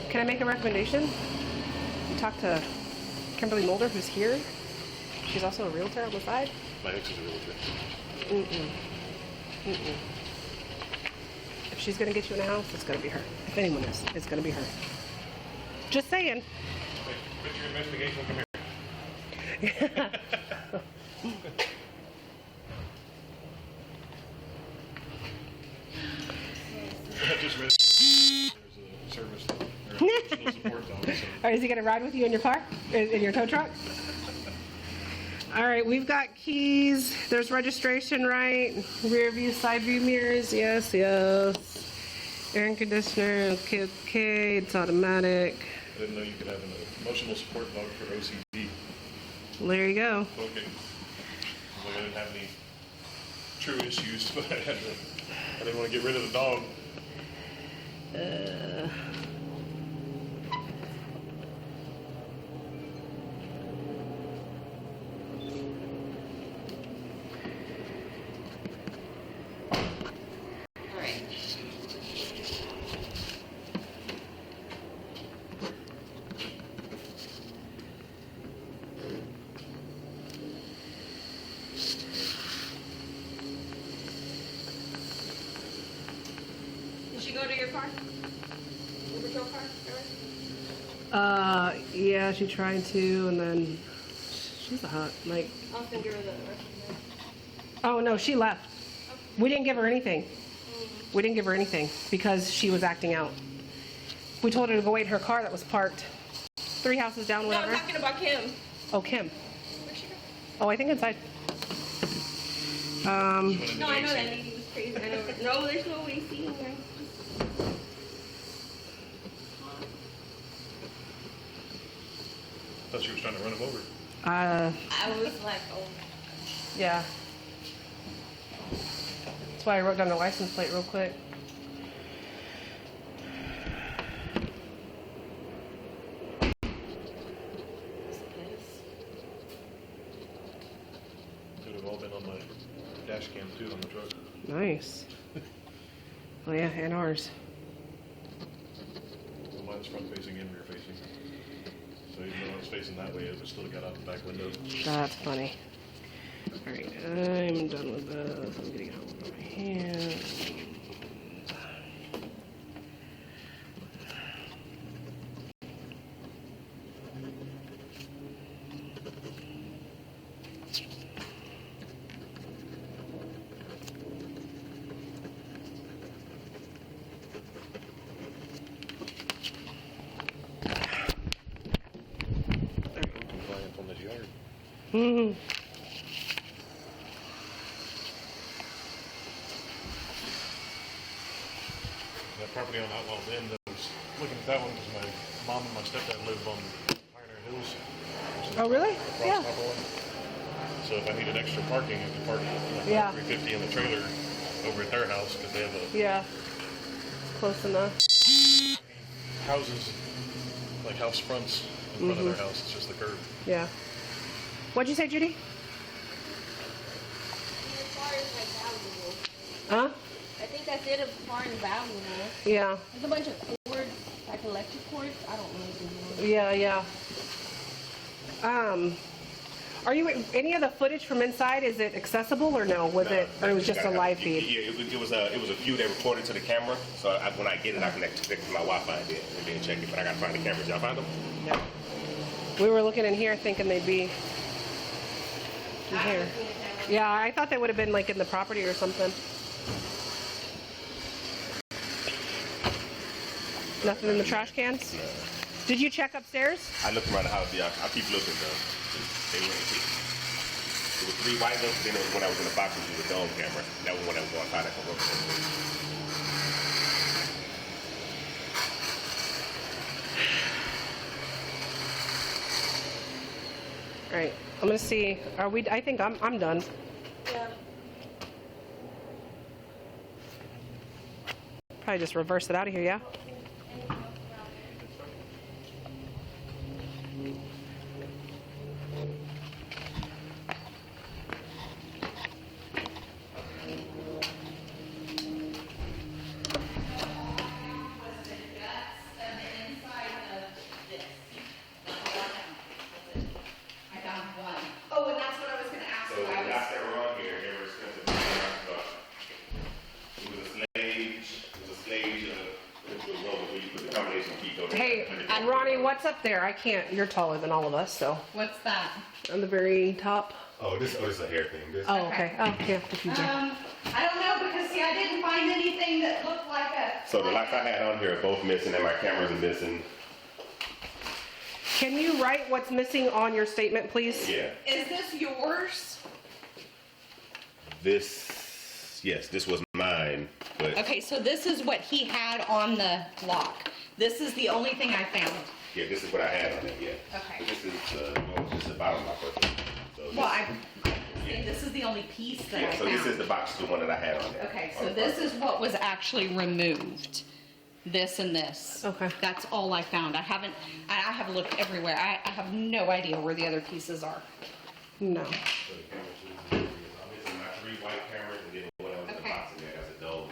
Can I make a recommendation? You talk to Kimberly Mulder, who's here. She's also a realtor on the side. My ex is a realtor. If she's gonna get you in a house, it's gonna be her. If anyone is, it's gonna be her. Just saying. Wait, quit your investigation, come here. I just read there's a service or emotional support dog. So. Or is he gonna ride with you in your car? In your tow truck? All right, we've got keys. There's registration, right? Rear view, side view mirrors. Yes, yes. Air conditioner. Okay, okay. It's automatic. I didn't know you could have an emotional support dog for OCD. Well, there you go. Okay. Well, I didn't have any true issues, but I didn't want to get rid of the dog. All right. Did she go to your car? Your patrol car? Yeah, she tried to, and then she's a hot, like, I'll send her the rest of oh no, she left. We didn't give her anything. We didn't give her anything because she was acting out. We told her to go wait in her car that was parked 3 houses down, No, whatever. I'm talking about Kim. Oh, Kim. Where'd she go? Oh, I think inside. No, I know that lady was crazy. I know. No, there's no AC in there. Thought she was trying to run him over. I was like, oh. Yeah. That's why I wrote down the license plate real quick. dash cam too on the truck. Nice. Oh yeah, and ours. Well, mine's front facing and rear facing. So even though it's facing that way, it's still got out the back window. That's funny. All right, I'm done with this. I'm getting out with my hands. Compliant on this yard. Mm-hmm. That property on Outlaw's End, I was looking at that one because my mom and my stepdad live on Pioneer Hills. Which is Oh, really? across Yeah. top of one. So if I needed extra parking, I could park like Yeah. 350 in the trailer over at their house because they have a Yeah. Close enough. houses, like house fronts in front of their house. It's just the curb. Yeah. What'd you say, Judy? As far as like valuable. Huh? I think that's it as far as valuable. Yeah. There's a bunch of cords, like electric cords. I don't know what they're Yeah, yeah. Are you any of the footage from inside? Is it accessible or no? Was it, or it was just a live feed? Yeah, it was a few that recorded to the camera. So when I get it, I connect to my Wi-Fi and then check it. But I gotta find the cameras. Y'all find them? Yeah. We were looking in here thinking they'd be in here. Yeah, I thought they would have been like in the property or something. Nothing in the trash cans? No. Did you check upstairs? I looked around the house. Yeah, I keep looking though. They were there were 3 white ones. Then when I was in the box, it was a dome camera. That was when I was on outside. I could work. All right, I'm gonna see. Are we? I think I'm done. Yeah. Probably just reverse it out of here, yeah? Oh, and that's what I was going to ask So the guys that were on here, they were expensive. It was a slage. It was a slage into a roll where you put the combination key code. Hey, Ronnie, what's up there? I can't. You're taller than all of us, so. What's that? On the very top. Oh, this is a hair thing. This. Oh, okay. Oh, yeah, the future. I don't know because see, I didn't find anything that looked like a. So the lights I had on here are both missing, and my cameras are missing. Can you write what's missing on your statement, please? Yeah. Is this yours? Yes, this was mine, but Okay, so this is what he had on the lock. This is the only thing I found. yeah, this is what I had on it. Yeah. Okay. This is just the bottom of my person. So Well, I this is the only piece that I yeah, so found. this is the box, the one that I had on there. Okay, so this is what was actually removed. This and this. Okay. That's all I found. I have looked everywhere. I have no idea where the other pieces are. No. I'm missing my 3 white cameras and then one else in the Okay. box in there. That's a dome.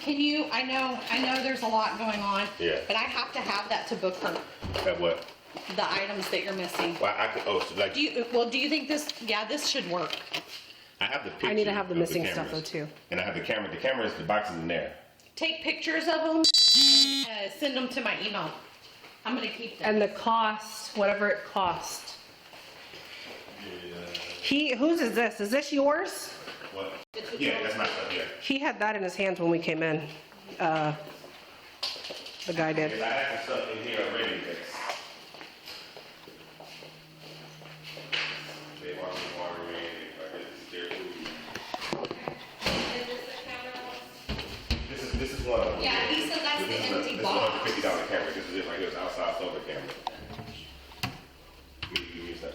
Can you, I know there's a lot going on. Yeah. But I have to have that to book her, That what? the items that you're missing. Well, I could. Oh, so like Do you think this, yeah, this should work? I have the picture. I need to have the of missing stuff though cameras. too. And I have the camera. The cameras, the boxes in there. Take pictures of them, send them to my email. I'm gonna keep them. And the cost, whatever it cost. Whose is this? Is this yours? What? Yeah, that's my stuff. Yeah. He had that in his hands when we came in. The guy did. Because I have the stuff in here already. They want me water in. Their food. This is one of them. Yeah, he said that's the empty box. This is a $150 camera. This is it right here. It's outside solar camera. Give me a second.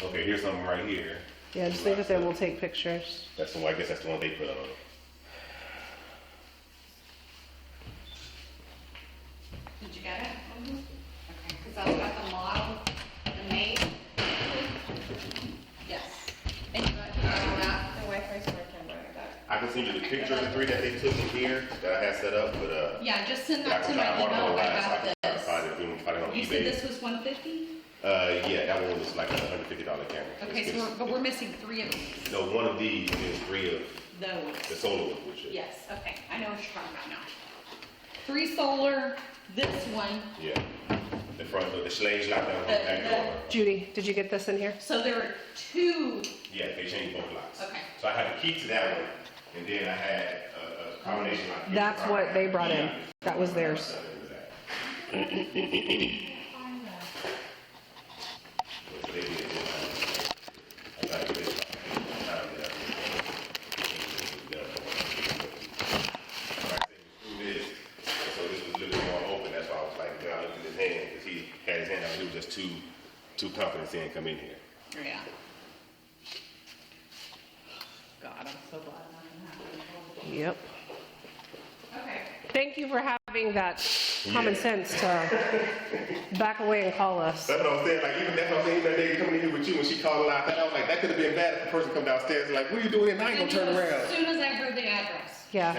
Okay, here's something right here. Yeah, just leave it there. We'll take pictures. That's the one. I guess that's the one they put on. Did you get it? picture of the 3 that they took in here that I had set up, but Yeah, just send yeah, I that can to try my to email. I got find it this. find it on You eBay. said this was 150? Yeah, that one was like a $150 camera. Okay, so but we're missing 3 of these. No, one of these is 3 of Those. the solar ones, which is. Yes, okay, I know what you're talking about now. 3 solar, this one. Yeah. The front door, the slage lock down on the back door. Judy, did you get this in here? So there are 2. Yeah, they changed both locks. Okay. So I had a key to that one, and then I had a combination lock. That's what they brought in. That was theirs. So they did it. I got this. So this was looking more open. That's why I was like, when I looked at his hand, because he had his hand out, he was just too confident saying, come in here. Yeah. God, I'm so glad nothing happened. Yep. Okay. Thank you for having that common sense to back away and call us. That's what I was saying. Like, even that's what I was saying. That lady coming in here with you when she called a lot. I was like, that could have been bad if the person come downstairs and like, what are you doing here? I ain't gonna turn around. As soon as I heard the address. Yeah,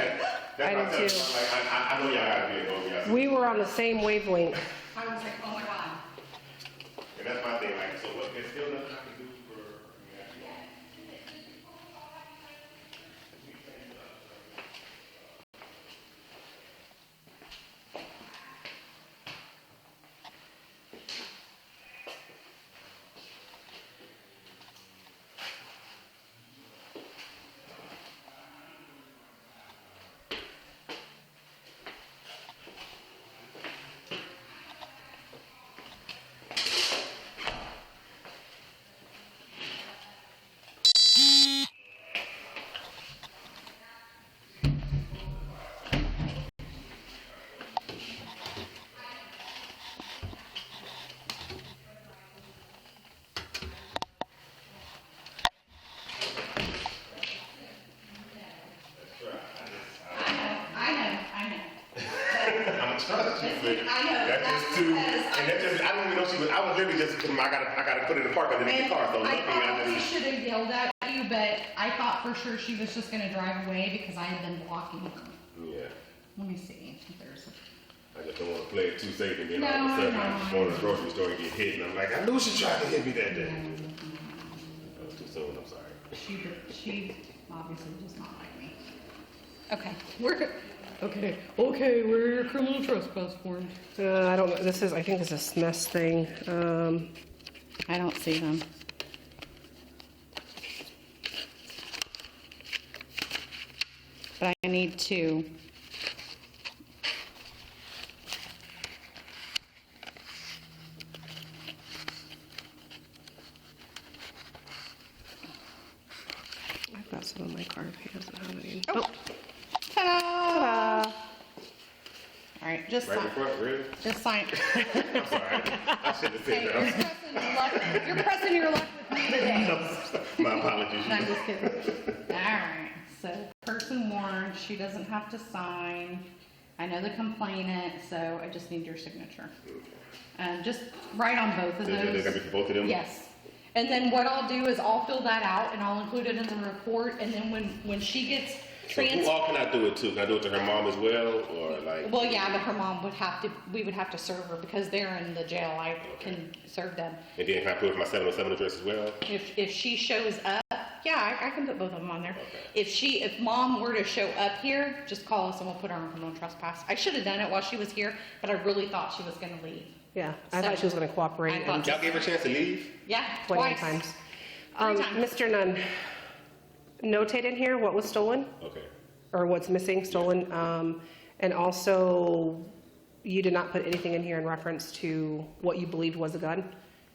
That's I what did I'm too. saying. Like, I know y'all gotta be able to. We were on the same wavelength. I was like, oh my God. And that's my thing. Like, so what? There's still nothing I can do for. I was literally just, I gotta put it in the park underneath the car. So I luckily probably I just. should have yelled at you, but I thought for sure she was just gonna drive away because I had been blocking her. Yeah. Let me see if there's I just don't want to play it too safe and then No, all of a sudden I I'm know. going to the grocery store and get hit and I'm like, I knew she tried to hit me that day. That was too soon, I'm sorry. she obviously does not like me. Okay, okay, where are your criminal trespass forms? I don't know. I think this is a mess thing. I don't see them. But I need to. I've got some in my car if he doesn't have any. Oh. Ta-da! All right, just Right in sign. front, really? Just sign. I'm sorry. I shouldn't have Hey, said that. you're pressing your luck with me today. My apologies. No, I'm just kidding. All right, so person warned, she doesn't have to sign. I know the complainant, so I just need your signature. Just write on both of They're those. gonna be for both of them? Yes. And then what I'll do is I'll fill that out and I'll include it in the report, and then when she gets So who all can I do it to? Can I do it to her mom as well, or like? well, yeah, but her mom would have to, we would have to serve her because they're in the jail. I can serve them. And then can I put my 707 address as well? If she shows up, yeah, I can put both of them on there. If mom were to show up here, just call us and we'll put her on criminal trespass. I should have done it while she was here, but I really thought she was gonna leave. Yeah, I thought she was going to cooperate. I thought- Y'all gave her a chance to leave? Yeah, Plenty of twice. times. 3 times. Mr. Nunn, notate in here what was stolen Okay. or what's missing, stolen, and also you did not put anything in here in reference to what you believed was a gun.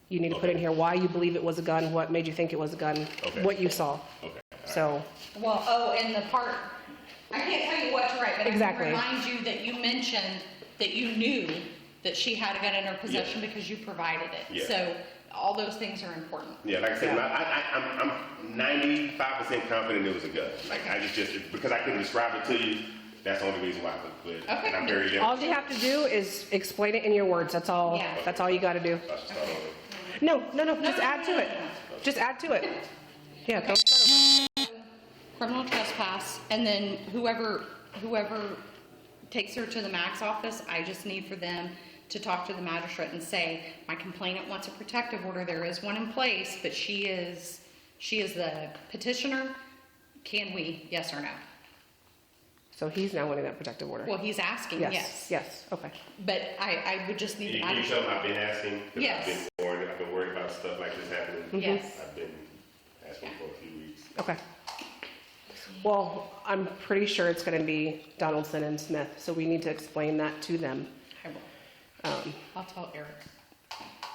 You need to put in here why you believe it was a gun, what made you think it was a gun, Okay. what you saw. Okay. So, Well, and the part, I can't tell you what to write, but Exactly. I can remind you that you mentioned that you knew that she had a gun in her possession because you provided it. Yeah. So all those things are important. Yeah, like I said, I'm 95% confident it was a gun. Like I just because I couldn't describe it to you, that's the only reason why. But Okay. and I'm very young. all you have to do is explain it in your words. That's all. Yeah. That's all you got to do. I should start over. No. Just add to it. Just add to it. Yeah. Don't start over. criminal trespass, and then whoever takes her to the MAG's office, I just need for them to talk to the magistrate and say, my complainant wants a protective order. There is one in place, but she is the petitioner. Can we, yes or no? So he's now wanting that protective order. Well, he's asking, yes. Yes, okay. But I would just need the Can you tell magistrate. him I've been asking? 'Cause Yes. I've been worried about stuff like this happening. Yes. I've been asking for a few weeks. Okay. Well, I'm pretty sure it's gonna be Donaldson and Smith, so we need to explain that to them. I will. I'll tell Eric.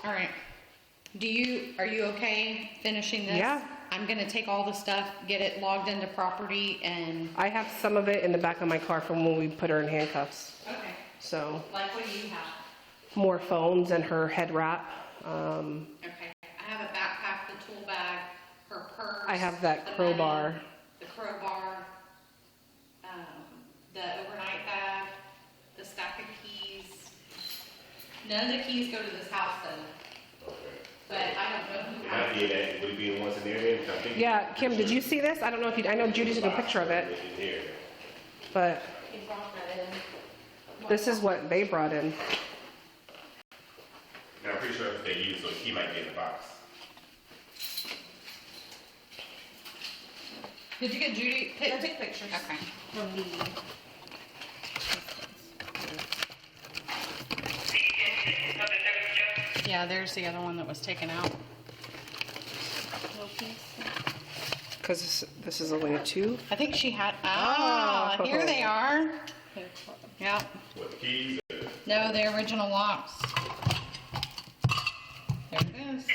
All right. Are you okay finishing this? Yeah. I'm gonna take all the stuff, get it logged into property, and I have some of it in the back of my car from when we put her in handcuffs. okay. So, Like what do you have? more phones and her head wrap. Okay. I have a backpack, the tool bag, her purse. I have that the crowbar. money, the crowbar, the overnight bag, the stack of keys. None of the keys go to this house though. But I don't know who has it. Would it be in one scenario? I think Yeah, Kim, did you see this? I don't know if I know Judy took a picture of it, here. but He brought that in. this is what they brought in. And I'm pretty sure if they use, so he might be in the box. Did you get Judy? I took pictures. Okay. From the. Yeah, there's the other one that was taken out. Because this is only a 2. I think she had, here they are. Yep. What, the keys? No, the original locks. There it is.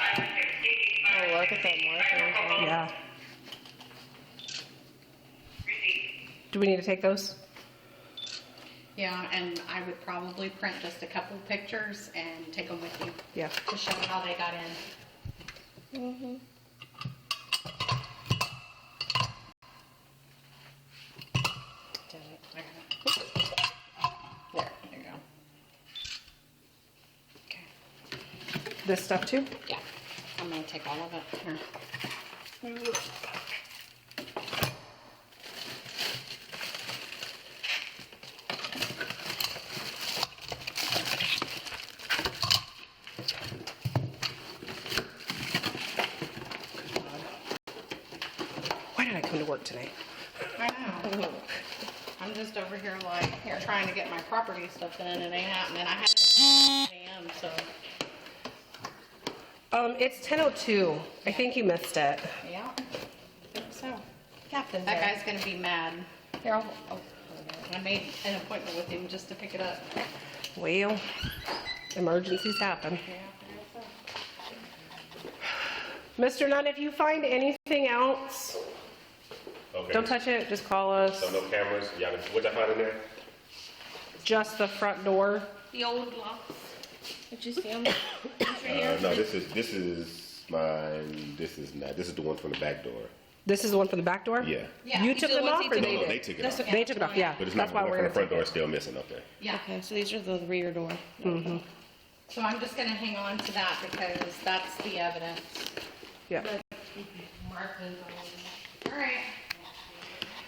Oh, look at that marker. Yeah. Do we need to take those? Yeah, and I would probably print just a couple pictures and take them with you Yeah. to show how they got in. Mm-hmm. There you go. Okay. This stuff too? Yeah, I'm gonna take all of it here. Why did I come to work tonight? I know. I'm just over here like trying to get my property stuff in and it ain't happening. I had to 10 a.m. so It's 10:02. I think you missed it. yeah. I think so. Captain. That guy's gonna be mad. Here, I made an appointment with him just to pick it up. Well, emergencies happen. Mr. Nunn, if you find anything else, Okay. don't touch it. Just call us. So no cameras? Y'all, what y'all find in there? Just the front door. The old locks. Did you see them? Right here. No, this is mine. This is not. This is the one from the back door. This is the one from the back door? Yeah. Yeah, You these took are the them ones off he or took. they No, did? they took it That's off. okay. They took it off, yeah. But it's That's not why the we're one from gonna the front take door it. still missing. Okay. Yeah. Okay, so these are the rear door. Mm-hmm. So I'm just gonna hang on to that because that's the evidence. Yeah. Markings on All right.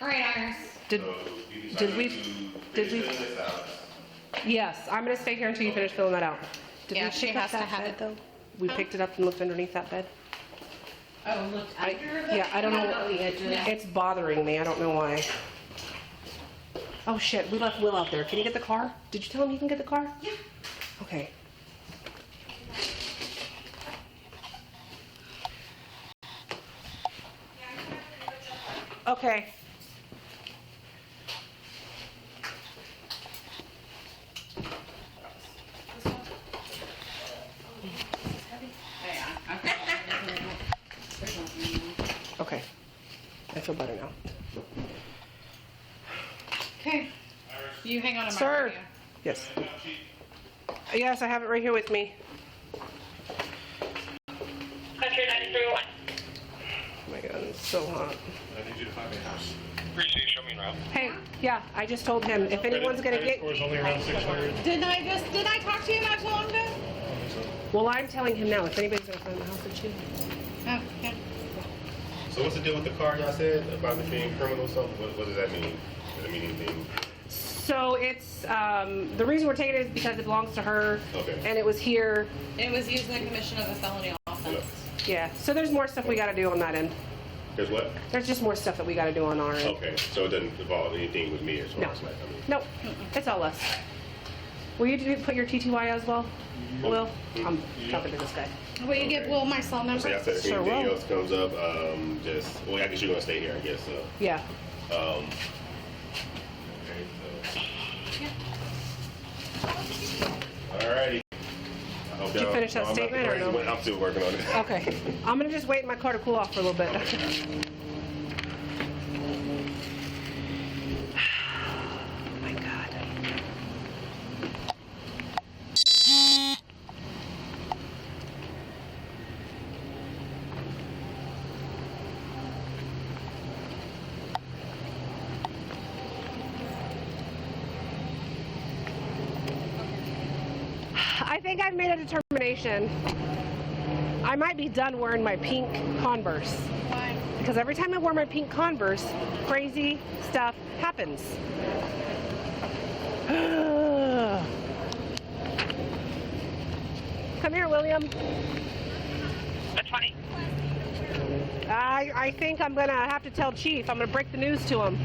All right, Iris. Did we? Did we? Finish this out. Yes, I'm gonna stay here until you finish filling that out. Did Yeah, we she pick up has to that have bed, it. though? We picked it up and looked underneath that bed. Oh, look under the. Yeah, I don't know. the edge of it. It's bothering me. I don't know why. Oh shit, we left Will out there. Can you get the car? Did you tell him you can get the car? Yeah. Okay. Okay. Yeah, okay. There's nothing in there. Okay. I feel better now. Okay. You hang on a Sir. moment. Yes. Yes, I have it right here with me. Country 931. Oh my god, it's so hot. I need you to find me a house. Appreciate you showing me Hey, yeah, I just told him if anyone's gonna get. Score's only around 600. Didn't I talk to you not too long ago? Well, I'm telling him now. If anybody's gonna find the house, it's you. Oh, yeah. So what's the deal with the car y'all said about it being criminal or something? What does that mean? Does it mean anything? So it's the reason we're taking it is because it belongs to her, Okay. and it was here. It was used in the commission of a felony offense. Yeah. So there's more stuff we got to do on that end. There's what? There's just more stuff that we got to do on our end. Okay, so it doesn't involve anything with me as far No. as like, I mean. Nope. It's all us. Will you put your TTY as well? Will? I'm talking to this guy. Will you give Will my cell number? So y'all said if Sure anything will. else comes up, well, I guess you're gonna stay here, I guess. So. Yeah. Okay, so. Alrighty. I hope Did you y'all- finish that I'm not statement or crazy, no? but I'm still working on it. Okay. I'm gonna just wait in my car to cool off for a little bit. Oh my God. I think I've made a determination. I might be done wearing my pink Converse. Why? Because every time I wear my pink Converse, crazy stuff happens. Come here, William. That's funny. I think I'm gonna have to tell Chief. I'm gonna break the news to him.